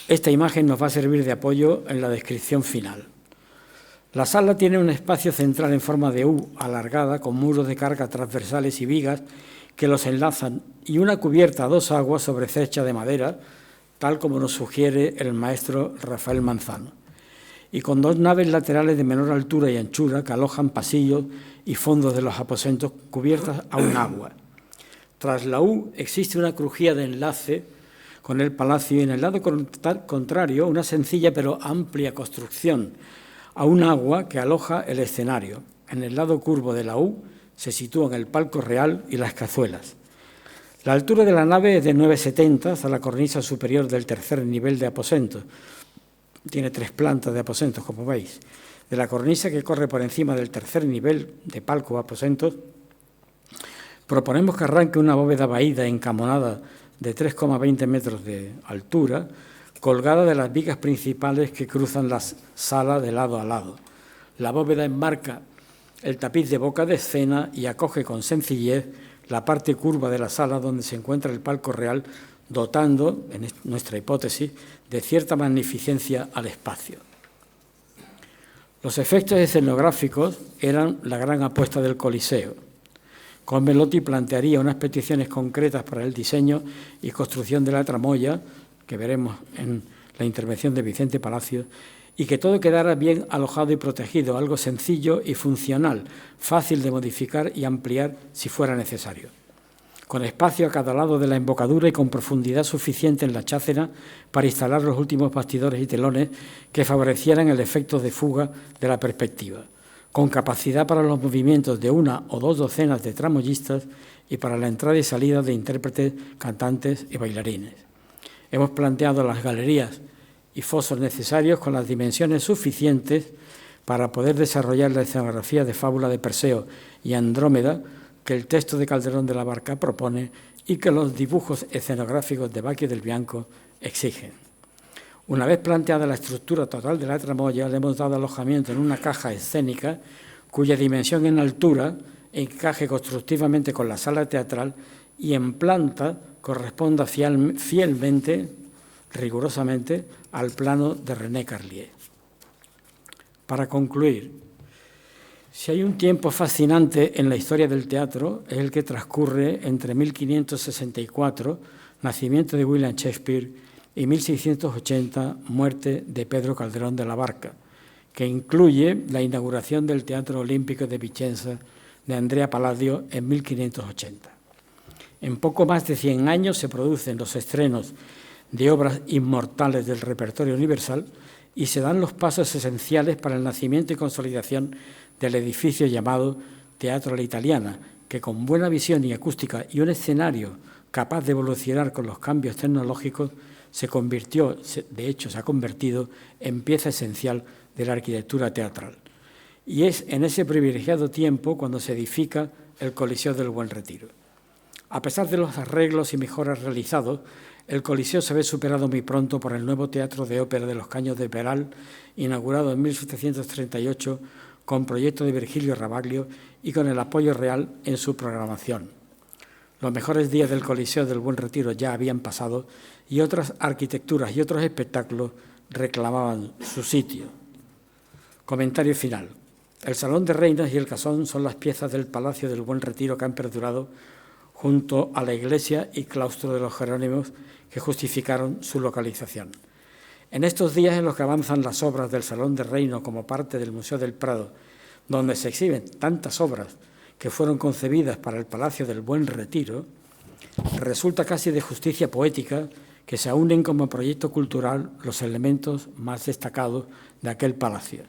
Esta imagen nos va a servir de apoyo en la descripción final. La sala tiene un espacio central en forma de U alargada, con muros de carga transversales y vigas que los enlazan, y una cubierta a dos aguas sobre cercha de madera, tal como nos sugiere el maestro Rafael Manzano, y con dos naves laterales de menor altura y anchura que alojan pasillos y fondos de los aposentos cubiertas a un agua. Tras la U existe una crujía de enlace con el palacio y en el lado contrario una sencilla pero amplia construcción a un agua que aloja el escenario. En el lado curvo de la U se sitúan el palco real y las cazuelas. La altura de la nave es de 9,70 hasta la cornisa superior del tercer nivel de aposentos. Tiene 3 plantas de aposentos, como veis. De la cornisa que corre por encima del tercer nivel de palco o aposentos, proponemos que arranque una bóveda vaída encamonada de 3,20 metros de altura, colgada de las vigas principales que cruzan la sala de lado a lado. La bóveda enmarca el tapiz de boca de escena y acoge con sencillez la parte curva de la sala donde se encuentra el palco real, dotando, en nuestra hipótesis, de cierta magnificencia al espacio. Los efectos escenográficos eran la gran apuesta del Coliseo. Colmelotti plantearía unas peticiones concretas para el diseño y construcción de la tramoya, que veremos en la intervención de Vicente Palacios, y que todo quedara bien alojado y protegido, algo sencillo y funcional, fácil de modificar y ampliar si fuera necesario. Con espacio a cada lado de la embocadura y con profundidad suficiente en la chácera para instalar los últimos bastidores y telones que favorecieran el efecto de fuga de la perspectiva, con capacidad para los movimientos de 1 o 2 docenas de tramoyistas y para la entrada y salida de intérpretes, cantantes y bailarines. Hemos planteado las galerías y fosos necesarios con las dimensiones suficientes para poder desarrollar la escenografía de Fábula de Perseo y Andrómeda que el texto de Calderón de la Barca propone y que los dibujos escenográficos de Bacchio del Bianco exigen. Una vez planteada la estructura total de la tramoya, le hemos dado alojamiento en una caja escénica cuya dimensión en altura encaje constructivamente con la sala teatral y en planta corresponda fielmente, rigurosamente, al plano de René Carlier. Para concluir, si hay un tiempo fascinante en la historia del teatro, es el que transcurre entre 1564, nacimiento de William Shakespeare, y 1680, muerte de Pedro Calderón de la Barca, que incluye la inauguración del Teatro Olímpico de Vicenza de Andrea Palladio en 1580. En poco más de 100 años se producen los estrenos de obras inmortales del repertorio universal y se dan los pasos esenciales para el nacimiento y consolidación del edificio llamado Teatro a la Italiana, que con buena visión y acústica y un escenario capaz de evolucionar con los cambios tecnológicos, se ha convertido en pieza esencial de la arquitectura teatral. Y es en ese privilegiado tiempo cuando se edifica el Coliseo del Buen Retiro. A pesar de los arreglos y mejoras realizados, el Coliseo se ve superado muy pronto por el nuevo Teatro de Ópera de los Caños de Peral, inaugurado en 1738 con proyectos de Virgilio Rabaglio y con el apoyo real en su programación. Los mejores días del Coliseo del Buen Retiro ya habían pasado y otras arquitecturas y otros espectáculos reclamaban su sitio. Comentario final. El Salón de Reinas y el Casón son las piezas del Palacio del Buen Retiro que han perdurado junto a la iglesia y claustro de los Jerónimos que justificaron su localización. En estos días en los que avanzan las obras del Salón de Reino como parte del Museo del Prado, donde se exhiben tantas obras que fueron concebidas para el Palacio del Buen Retiro, resulta casi de justicia poética que se unen como proyecto cultural los elementos más destacados de aquel palacio.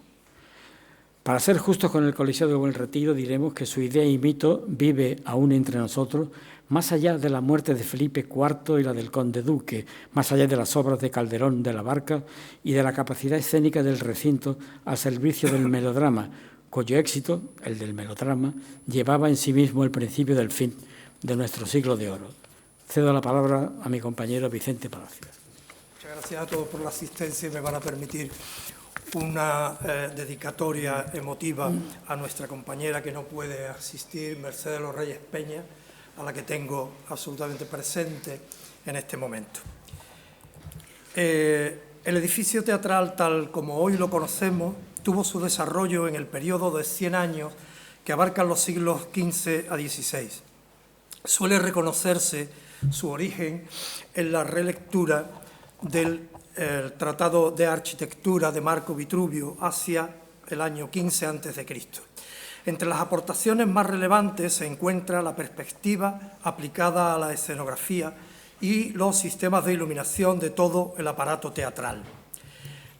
Para ser justos con el Coliseo del Buen Retiro, diremos que su idea y mito vive aún entre nosotros, más allá de la muerte de Felipe IV y la del conde duque, más allá de las obras de Calderón de la Barca y de la capacidad escénica del recinto al servicio del melodrama, cuyo éxito, el del melodrama, llevaba en sí mismo el principio del fin de nuestro siglo de oro. Cedo la palabra a mi compañero Vicente Palacios. Muchas gracias a todos por la asistencia y me van a permitir una dedicatoria emotiva a nuestra compañera que no puede asistir, Mercedes Los Reyes Peña, a la que tengo absolutamente presente en este momento. El edificio teatral, tal como hoy lo conocemos, tuvo su desarrollo en el periodo de 100 años que abarcan los siglos XV a XVI. Suele reconocerse su origen en la relectura del Tratado de Arquitectura de Marco Vitruvio hacia el año 15 a.C. Entre las aportaciones más relevantes se encuentra la perspectiva aplicada a la escenografía y los sistemas de iluminación de todo el aparato teatral.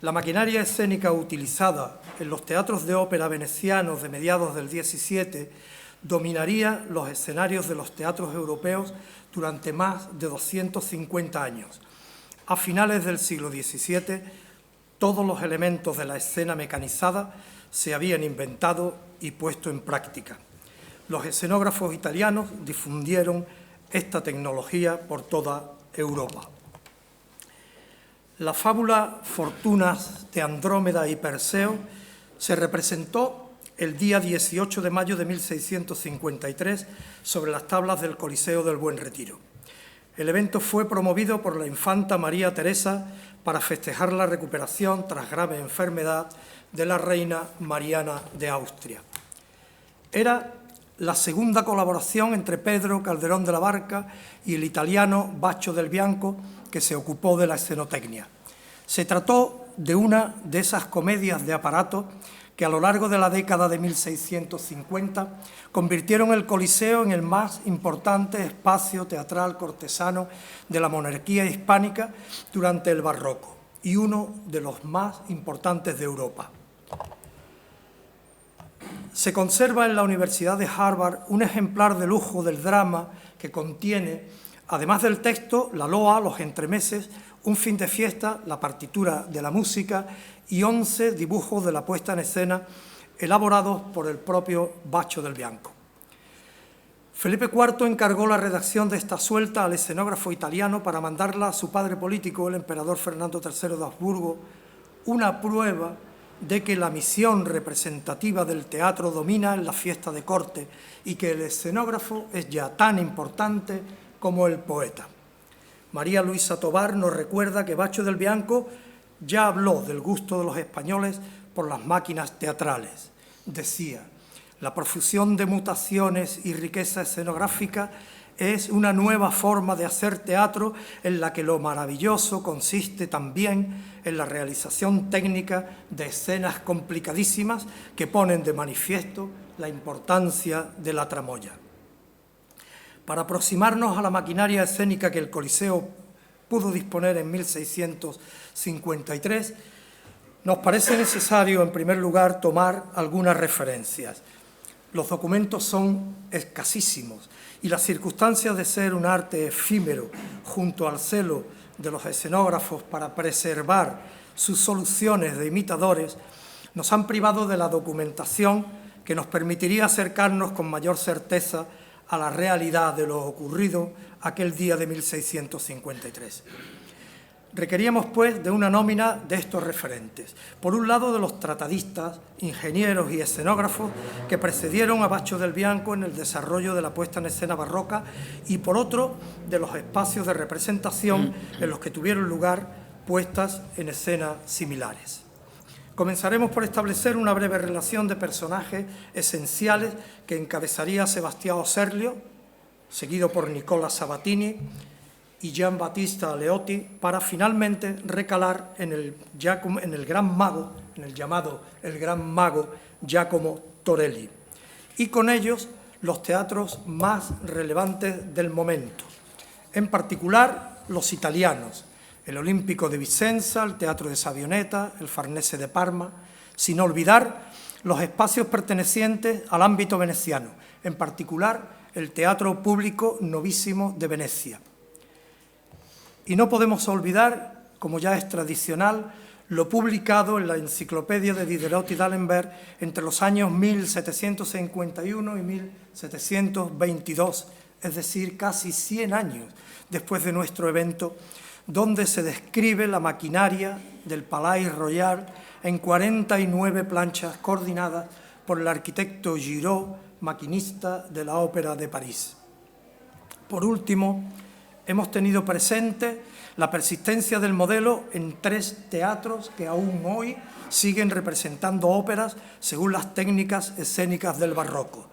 La maquinaria escénica utilizada en los teatros de ópera venecianos de mediados del XVII dominaría los escenarios de los teatros europeos durante más de 250 años. A finales del siglo XVII, todos los elementos de la escena mecanizada se habían inventado y puesto en práctica. Los escenógrafos italianos difundieron esta tecnología por toda Europa. La fábula Fortunas de Andrómeda y Perseo se representó el día 18 de mayo de 1653 sobre las tablas del Coliseo del Buen Retiro. El evento fue promovido por la infanta María Teresa para festejar la recuperación tras grave enfermedad de la reina Mariana de Austria. Era la segunda colaboración entre Pedro Calderón de la Barca y el italiano Baccio del Bianco, que se ocupó de la escenotecnia. Se trató de una de esas comedias de aparato que a lo largo de la década de 1650 convirtieron el Coliseo en el más importante espacio teatral cortesano de la monarquía hispánica durante el Barroco y uno de los más importantes de Europa. Se conserva en la Universidad de Harvard un ejemplar de lujo del drama que contiene, además del texto, la loa, los entremeses, un fin de fiesta, la partitura de la música y 11 dibujos de la puesta en escena elaborados por el propio Baccio del Bianco. Felipe IV encargó la redacción de esta suelta al escenógrafo italiano para mandarla a su padre político, el emperador Fernando III de Habsburgo, una prueba de que la misión representativa del teatro domina en la fiesta de corte y que el escenógrafo es ya tan importante como el poeta. María Luisa Tobar nos recuerda que Baccio del Bianco ya habló del gusto de los españoles por las máquinas teatrales. Decía: la profusión de mutaciones y riqueza escenográfica es una nueva forma de hacer teatro en la que lo maravilloso consiste también en la realización técnica de escenas complicadísimas que ponen de manifiesto la importancia de la tramoya. Para aproximarnos a la maquinaria escénica que el Coliseo pudo disponer en 1653, nos parece necesario, en primer lugar, tomar algunas referencias. Los documentos son escasísimos y las circunstancias de ser un arte efímero junto al celo de los escenógrafos para preservar sus soluciones de imitadores nos han privado de la documentación que nos permitiría acercarnos con mayor certeza a la realidad de lo ocurrido aquel día de 1653. Requeríamos, pues, de una nómina de estos referentes. Por un lado, de los tratadistas, ingenieros y escenógrafos que precedieron a Bacho del Bianco en el desarrollo de la puesta en escena barroca, y por otro, de los espacios de representación en los que tuvieron lugar puestas en escena similares. Comenzaremos por establecer una breve relación de personajes esenciales que encabezaría Sebastião Serlio, seguido por Nicola Sabatini y Gian Battista Aleotti, para finalmente recalar en el gran mago, en el llamado el gran mago Giacomo Torelli, y con ellos los teatros más relevantes del momento, en particular los italianos, el Olímpico de Vicenza, el Teatro de Savioneta, el Farnese de Parma, sin olvidar los espacios pertenecientes al ámbito veneciano, en particular el Teatro Público Novísimo de Venecia. Y no podemos olvidar, como ya es tradicional, lo publicado en la enciclopedia de Diderot y d'Alembert entre los años 1751 y 1722, es decir, casi 100 años después de nuestro evento, donde se describe la maquinaria del Palais Royal en 49 planchas coordinadas por el arquitecto Giraud, maquinista de la Ópera de París. Por último, hemos tenido presente la persistencia del modelo en 3 teatros que aún hoy siguen representando óperas según las técnicas escénicas del barroco: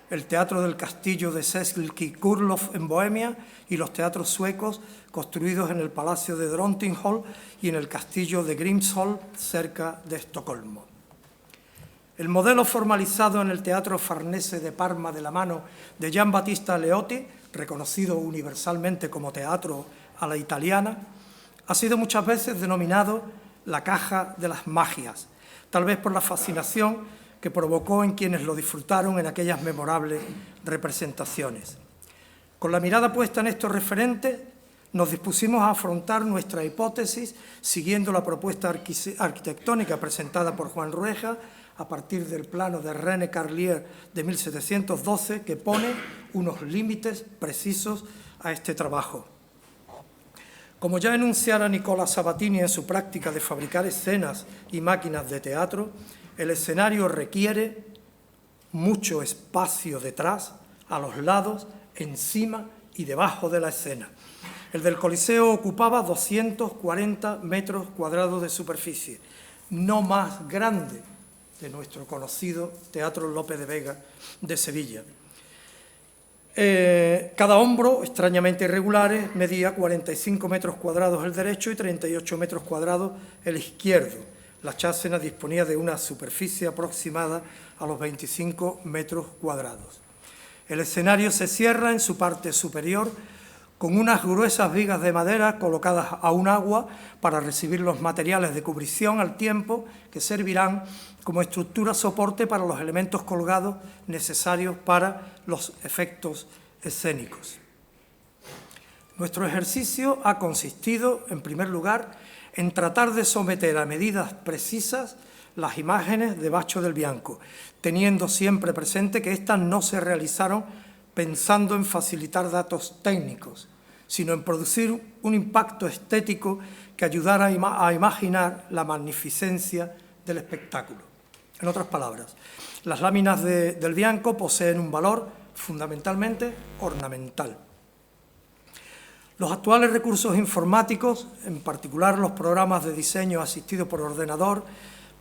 el Teatro del Castillo de Cecil Kurloff en Bohemia y los teatros suecos construidos en el Palacio de Drottningholm y en el Castillo de Grimsholm, cerca de Estocolmo. El modelo formalizado en el Teatro Farnese de Parma de la mano de Gian Battista Aleotti, reconocido universalmente como teatro a la italiana, ha sido muchas veces denominado la caja de las magias, tal vez por la fascinación que provocó en quienes lo disfrutaron en aquellas memorables representaciones. Con la mirada puesta en estos referentes, nos dispusimos a afrontar nuestra hipótesis siguiendo la propuesta arquitectónica presentada por Juan Rueja a partir del plano de René Carlier de 1712, que pone unos límites precisos a este trabajo. Como ya enunciara Nicola Sabatini en su práctica de fabricar escenas y máquinas de teatro, el escenario requiere mucho espacio detrás, a los lados, encima y debajo de la escena. El del Coliseo ocupaba 240 metros cuadrados de superficie, no más grande de nuestro conocido Teatro Lope de Vega de Sevilla. Cada hombro, extrañamente irregulares, medía 45 metros cuadrados el derecho y 38 metros cuadrados el izquierdo. La chacena disponía de una superficie aproximada a los 25 metros cuadrados. El escenario se cierra en su parte superior con unas gruesas vigas de madera colocadas a un agua para recibir los materiales de cubrición al tiempo que servirán como estructura soporte para los elementos colgados necesarios para los efectos escénicos. Nuestro ejercicio ha consistido, en primer lugar, en tratar de someter a medidas precisas las imágenes de Bacho del Bianco, teniendo siempre presente que éstas no se realizaron pensando en facilitar datos técnicos, sino en producir un impacto estético que ayudara a imaginar la magnificencia del espectáculo. En otras palabras, las láminas del Bianco poseen un valor fundamentalmente ornamental. Los actuales recursos informáticos, en particular los programas de diseño asistidos por ordenador,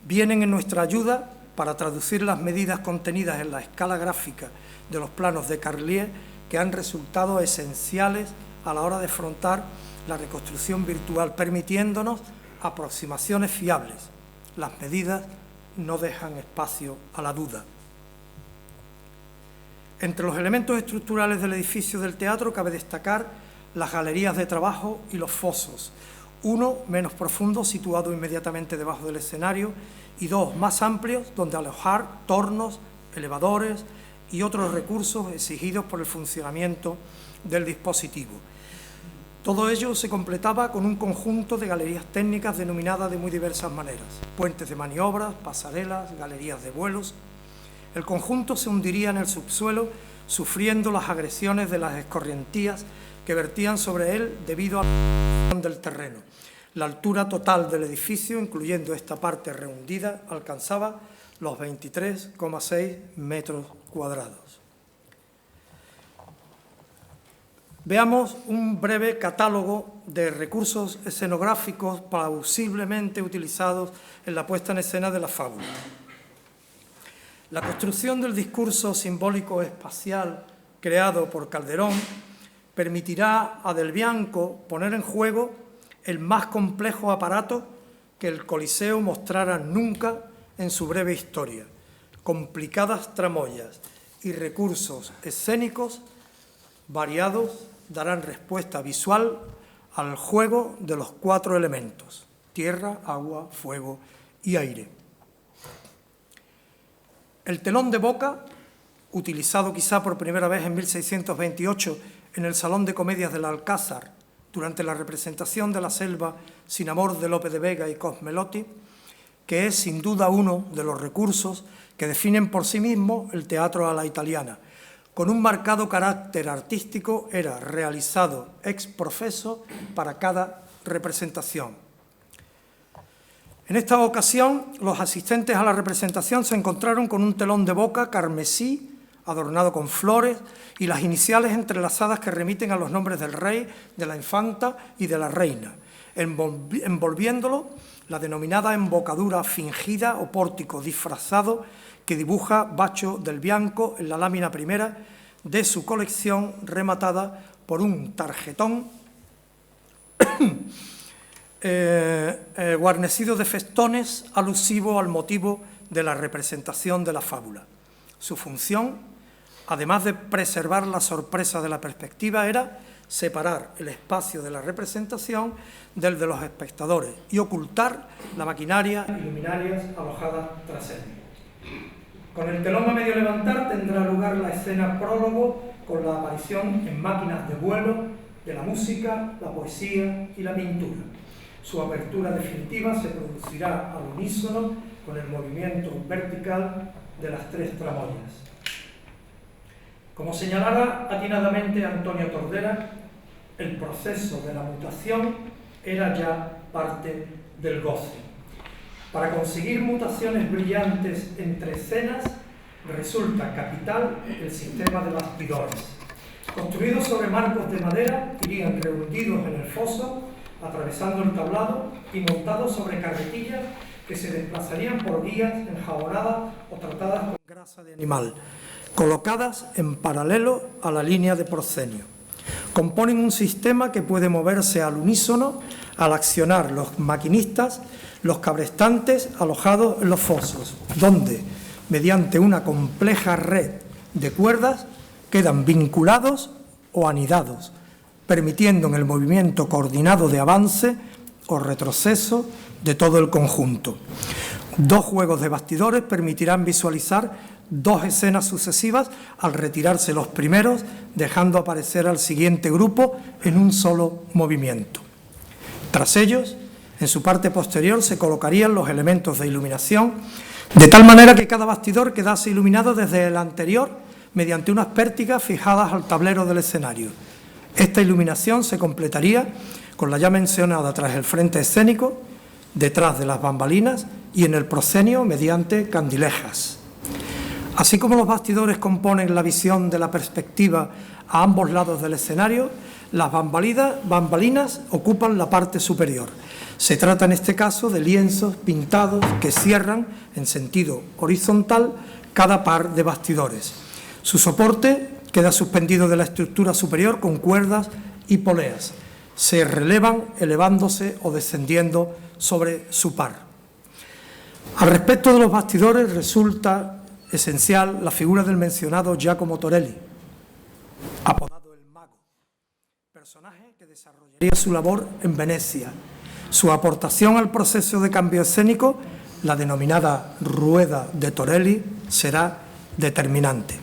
vienen en nuestra ayuda para traducir las medidas contenidas en la escala gráfica de los planos de Carlier, que han resultado esenciales a la hora de afrontar la reconstrucción virtual, permitiéndonos aproximaciones fiables. Las medidas no dejan espacio a la duda. Entre los elementos estructurales del edificio del teatro cabe destacar las galerías de trabajo y los fosos, uno menos profundo situado inmediatamente debajo del escenario y dos más amplios donde alojar tornos, elevadores y otros recursos exigidos por el funcionamiento del dispositivo. Todo ello se completaba con un conjunto de galerías técnicas denominadas de muy diversas maneras: puentes de maniobras, pasarelas, galerías de vuelos. El conjunto se hundiría en el subsuelo sufriendo las agresiones de las escorrentías que vertían sobre él debido a la del terreno. La altura total del edificio, incluyendo esta parte rehundida, alcanzaba los 23,6 metros cuadrados. Veamos un breve catálogo de recursos escenográficos plausiblemente utilizados en la puesta en escena de la fábula. La construcción del discurso simbólico espacial creado por Calderón permitirá a Del Bianco poner en juego el más complejo aparato que el Coliseo mostrara nunca en su breve historia, complicadas tramoyas y recursos escénicos variados darán respuesta visual al juego de los 4 elementos: tierra, agua, fuego y aire. El telón de boca, utilizado quizá por primera vez en 1628 en el Salón de Comedias del Alcázar durante la representación de La Selva sin amor de Lope de Vega y Cosmelotti, que es sin duda uno de los recursos que definen por sí mismo el teatro a la italiana. Con un marcado carácter artístico, era realizado ex professo para cada representación. En esta ocasión, los asistentes a la representación se encontraron con un telón de boca carmesí, adornado con flores, y las iniciales entrelazadas que remiten a los nombres del rey, de la infanta y de la reina, envolviéndolo la denominada embocadura fingida o pórtico disfrazado que dibuja Baccio del Bianco en la lámina primera de su colección, rematada por un tarjetón guarnecido de festones alusivo al motivo de la representación de la fábula. Su función, además de preservar la sorpresa de la perspectiva, era separar el espacio de la representación del de los espectadores y ocultar la maquinaria y luminarias alojadas tras él. Con el telón a medio levantar tendrá lugar la escena prólogo con la aparición en máquinas de vuelo de la música, la poesía y la pintura. Su apertura definitiva se producirá al unísono con el movimiento vertical de las 3 tramoyas. Como señalara atinadamente Antonio Tordera, el proceso de la mutación era ya parte del goce. Para conseguir mutaciones brillantes entre escenas, resulta capital el sistema de bastidores. Construidos sobre marcos de madera, irían rehundidos en el foso, atravesando el tablado y montados sobre carretillas que se desplazarían por guías enjabonadas o tratadas con grasa de animal, colocadas en paralelo a la línea de proscenio. Componen un sistema que puede moverse al unísono al accionar los maquinistas, los cabrestantes alojados en los fosos, donde, mediante una compleja red de cuerdas, quedan vinculados o anidados, permitiendo en el movimiento coordinado de avance o retroceso de todo el conjunto. 2 juegos de bastidores permitirán visualizar 2 escenas sucesivas al retirarse los primeros, dejando aparecer al siguiente grupo en un solo movimiento. Tras ellos, en su parte posterior se colocarían los elementos de iluminación, de tal manera que cada bastidor quedase iluminado desde el anterior mediante unas pértigas fijadas al tablero del escenario. Esta iluminación se completaría con la ya mencionada tras el frente escénico, detrás de las bambalinas y en el proscenio mediante candilejas. Así como los bastidores componen la visión de la perspectiva a ambos lados del escenario, las bambalinas ocupan la parte superior. Se trata en este caso de lienzos pintados que cierran en sentido horizontal cada par de bastidores. Su soporte queda suspendido de la estructura superior con cuerdas y poleas. Se relevan elevándose o descendiendo sobre su par. Al respecto de los bastidores resulta esencial la figura del mencionado Giacomo Torelli, apodado el Mago, personaje que desarrollaría su labor en Venecia. Su aportación al proceso de cambio escénico, la denominada Rueda de Torelli, será determinante.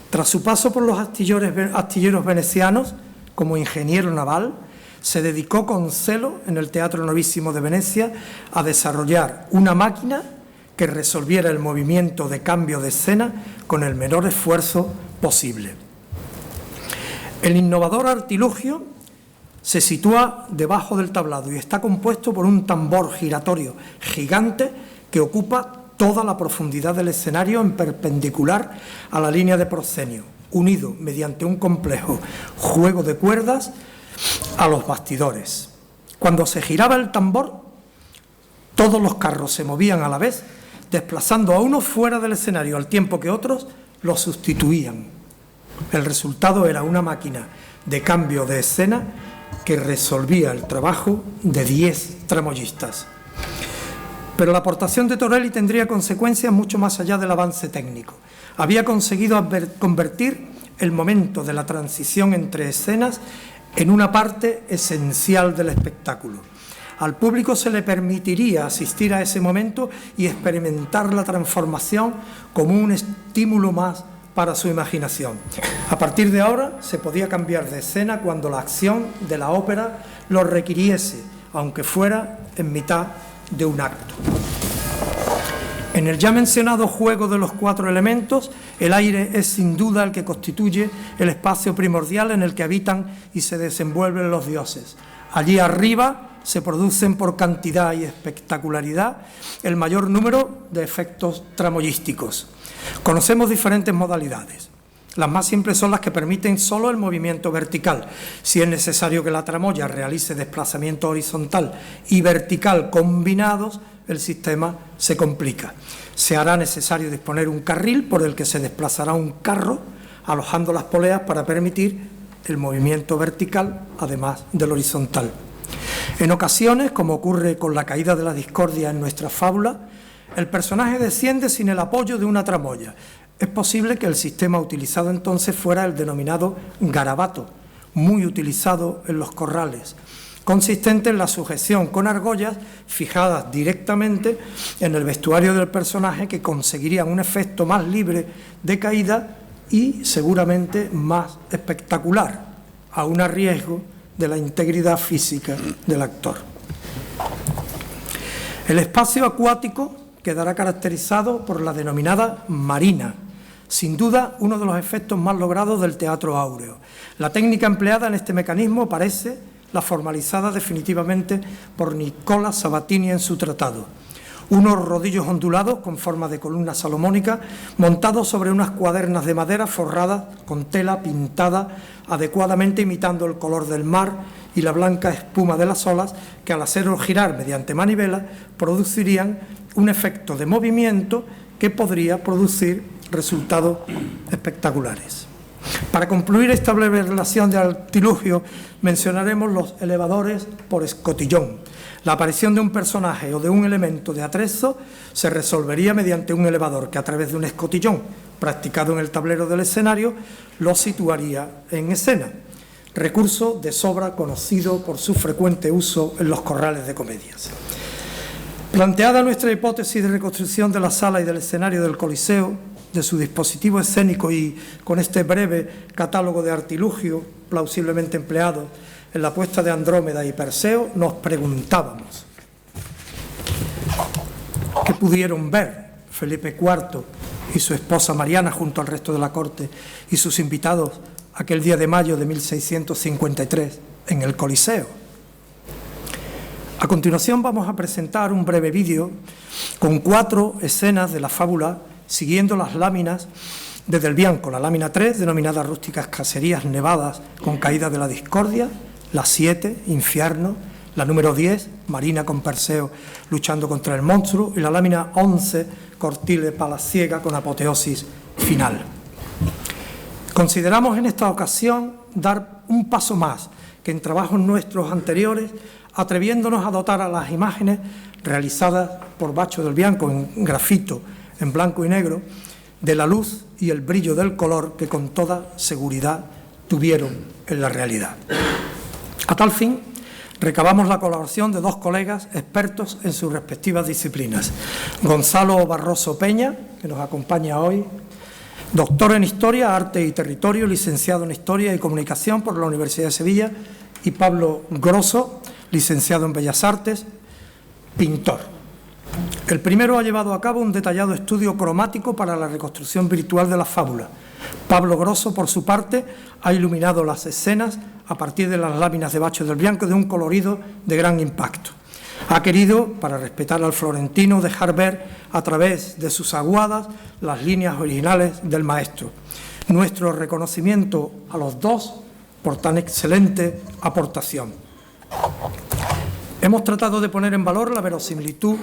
Tras su paso por los astilleros venecianos como ingeniero naval, se dedicó con celo en el Teatro Novísimo de Venecia a desarrollar una máquina que resolviera el movimiento de cambio de escena con el menor esfuerzo posible. El innovador artilugio Se sitúa debajo del tablado y está compuesto por un tambor giratorio gigante que ocupa toda la profundidad del escenario en perpendicular a la línea de proscenio, unido mediante un complejo juego de cuerdas a los bastidores. Cuando se giraba el tambor, todos los carros se movían a la vez, desplazando a unos fuera del escenario al tiempo que otros los sustituían. El resultado era una máquina de cambio de escena que resolvía el trabajo de 10 tramoyistas. Pero la aportación de Torelli tendría consecuencias mucho más allá del avance técnico. Había conseguido convertir el momento de la transición entre escenas en una parte esencial del espectáculo. Al público se le permitiría asistir a ese momento y experimentar la transformación como un estímulo más para su imaginación. A partir de ahora se podía cambiar de escena cuando la acción de la ópera lo requiriese, aunque fuera en mitad de un acto. En el ya mencionado juego de los 4 elementos, el aire es sin duda el que constituye el espacio primordial en el que habitan y se desenvuelven los dioses. Allí arriba se producen por cantidad y espectacularidad el mayor número de efectos tramoyísticos. Conocemos diferentes modalidades. Las más simples son las que permiten solo el movimiento vertical. Si es necesario que la tramoya realice desplazamiento horizontal y vertical combinados, el sistema se complica. Se hará necesario disponer un carril por el que se desplazará un carro, alojando las poleas para permitir el movimiento vertical, además del horizontal. En ocasiones, como ocurre con la caída de la discordia en nuestra fábula, el personaje desciende sin el apoyo de una tramoya. Es posible que el sistema utilizado entonces fuera el denominado garabato, muy utilizado en los corrales, consistente en la sujeción con argollas fijadas directamente en el vestuario del personaje, que conseguirían un efecto más libre de caída y seguramente más espectacular, aun a riesgo de la integridad física del actor. El espacio acuático quedará caracterizado por la denominada marina, sin duda uno de los efectos más logrados del teatro áureo. La técnica empleada en este mecanismo parece la formalizada definitivamente por Nicola Sabatini en su tratado. Unos rodillos ondulados con forma de columna salomónica montados sobre unas cuadernas de madera forradas con tela pintada adecuadamente imitando el color del mar y la blanca espuma de las olas, que al hacerlo girar mediante manivela producirían un efecto de movimiento que podría producir resultados espectaculares. Para concluir esta breve relación de artilugio, mencionaremos los elevadores por escotillón. La aparición de un personaje o de un elemento de atrezo se resolvería mediante un elevador que, a través de un escotillón practicado en el tablero del escenario, lo situaría en escena. Recurso de sobra conocido por su frecuente uso en los corrales de comedias. Planteada nuestra hipótesis de reconstrucción de la sala y del escenario del Coliseo, de su dispositivo escénico y con este breve catálogo de artilugios plausiblemente empleados en la puesta de Andrómeda y Perseo, nos preguntábamos ¿qué pudieron ver Felipe IV y su esposa Mariana junto al resto de la corte y sus invitados aquel día de mayo de 1653 en el Coliseo? A continuación vamos a presentar un breve vídeo con 4 escenas de la fábula siguiendo las láminas de Del Bianco, la lámina 3, denominada Rústicas Caserías Nevadas con Caída de la Discordia, la 7, Infierno, la número 10, Marina con Perseo luchando contra el monstruo, y la lámina 11, Cortile Palaciega con apoteosis final. Consideramos en esta ocasión dar un paso más que en trabajos nuestros anteriores, atreviéndonos a dotar a las imágenes realizadas por Bacho Del Bianco en grafito, en blanco y negro, de la luz y el brillo del color que con toda seguridad tuvieron en la realidad. A tal fin, recabamos la colaboración de 2 colegas expertos en sus respectivas disciplinas. Gonzalo Barroso Peña, que nos acompaña hoy, doctor en Historia, Arte y Territorio, licenciado en Historia y Comunicación por la Universidad de Sevilla, y Pablo Grosso, licenciado en Bellas Artes, pintor. El primero ha llevado a cabo un detallado estudio cromático para la reconstrucción virtual de la fábula. Pablo Grosso, por su parte, ha iluminado las escenas a partir de las láminas de Bacho del Bianco, de un colorido de gran impacto. Ha querido, para respetar al florentino, dejar ver a través de sus aguadas las líneas originales del maestro. Nuestro reconocimiento a los dos por tan excelente aportación. Hemos tratado de poner en valor la verosimilitud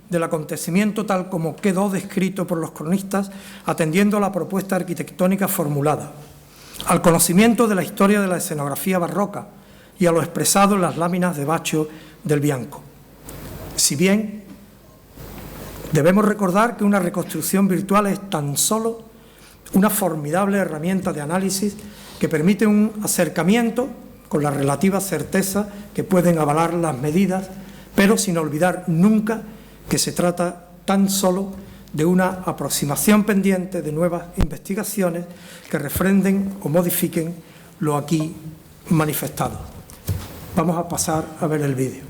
del acontecimiento tal como quedó descrito por los cronistas, atendiendo a la propuesta arquitectónica formulada, al conocimiento de la historia de la escenografía barroca y a lo expresado en las láminas de Bacho del Bianco. Si bien debemos recordar que una reconstrucción virtual es tan solo una formidable herramienta de análisis que permite un acercamiento con la relativa certeza que pueden avalar las medidas, pero sin olvidar nunca que se trata tan solo de una aproximación pendiente de nuevas investigaciones que refrenden o modifiquen lo aquí manifestado. Vamos a pasar a ver el vídeo.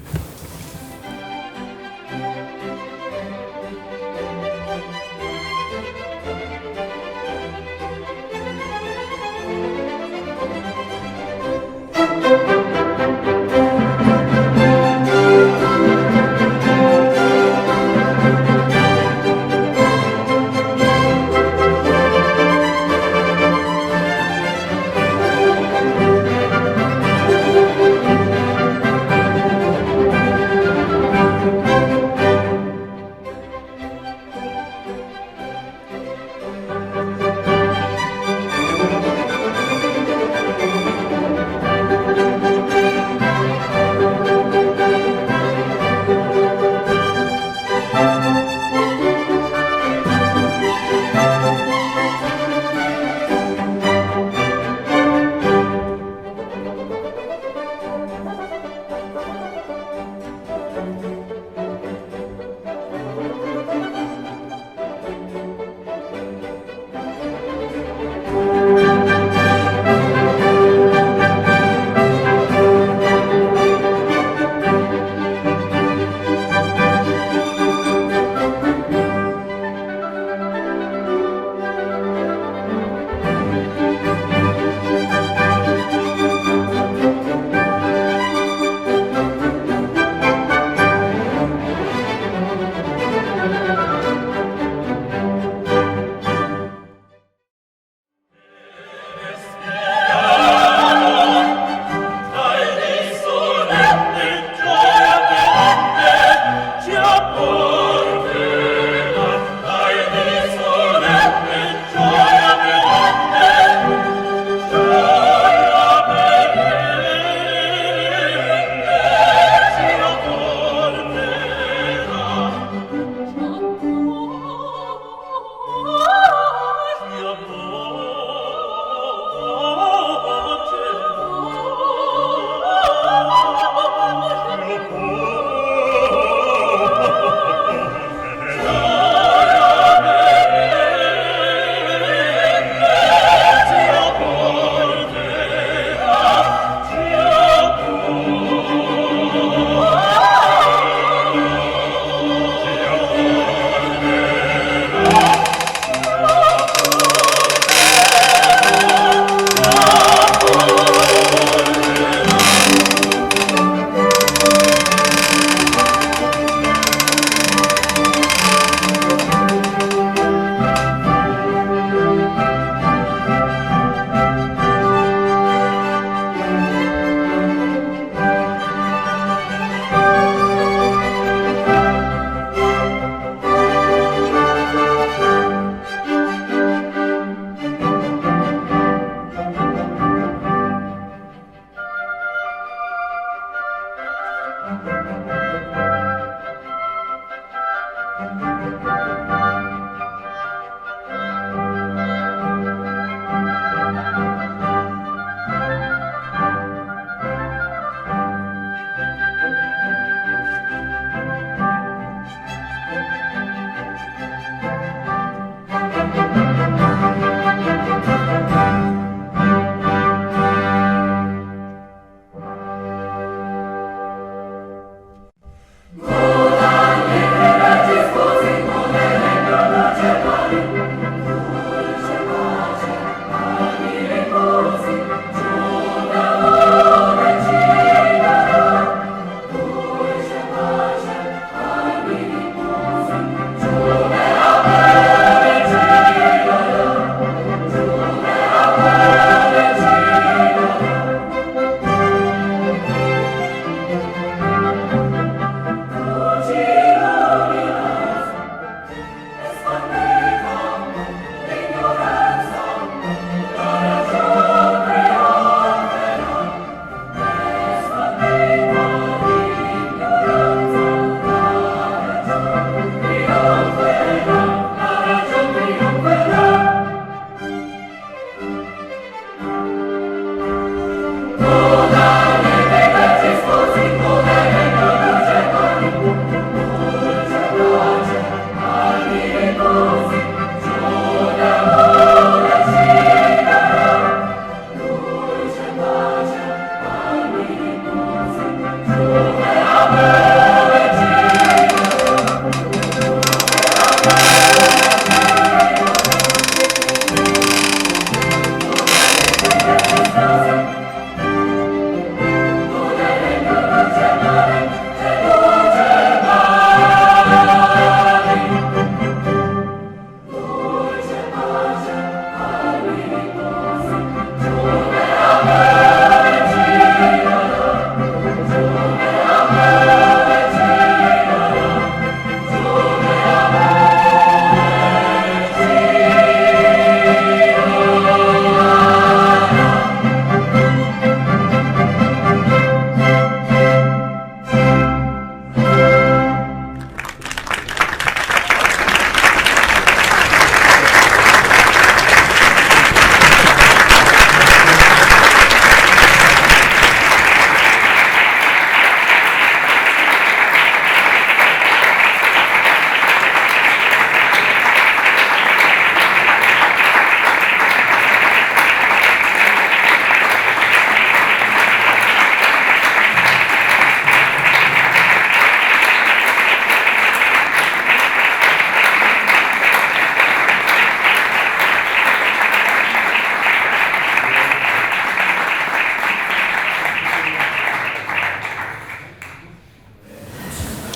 Così, giù da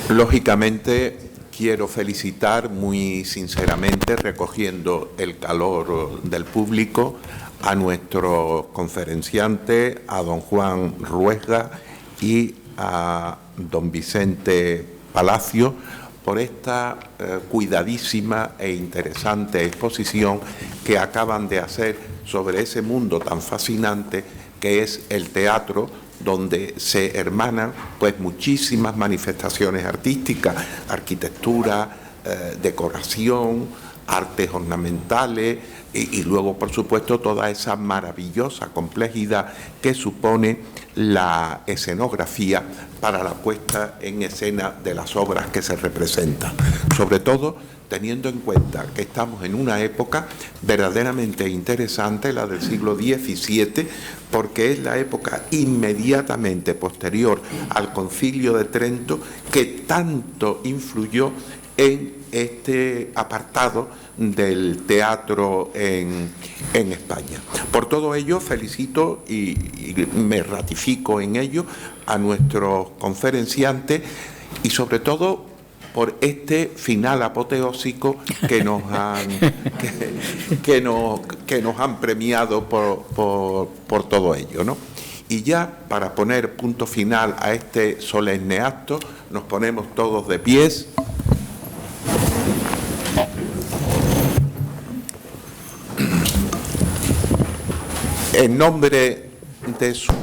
Lógicamente, quiero felicitar muy sinceramente, recogiendo el calor del público, a nuestros conferenciantes, a don Juan Ruesga y a don Vicente Palacio, por esta cuidadísima e interesante exposición que acaban de hacer sobre ese mundo tan fascinante que es el teatro, donde se hermanan pues muchísimas manifestaciones artísticas, arquitectura, decoración, artes ornamentales y luego, por supuesto, toda esa maravillosa complejidad que supone la escenografía para la puesta en escena de las obras que se representan. Sobre todo, teniendo en cuenta que estamos en una época verdaderamente interesante, la del siglo XVII, porque es la época inmediatamente posterior al Concilio de Trento que tanto influyó en este apartado del teatro en España. Por todo ello, felicito y me ratifico en ello a nuestros conferenciantes y sobre todo por este final apoteósico que nos han, que nos han premiado por todo ello, ¿no? Y ya, para poner punto final a este solemne acto, nos ponemos todos de pies. En nombre de su el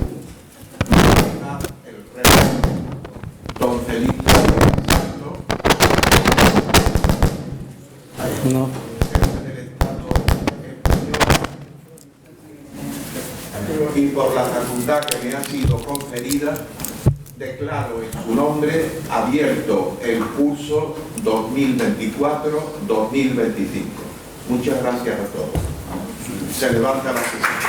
rey don Felipe No. Y por la facultad que me ha sido conferida, declaro en su nombre abierto el curso 2024-2025. Muchas gracias a todos. Se levanta la sesión.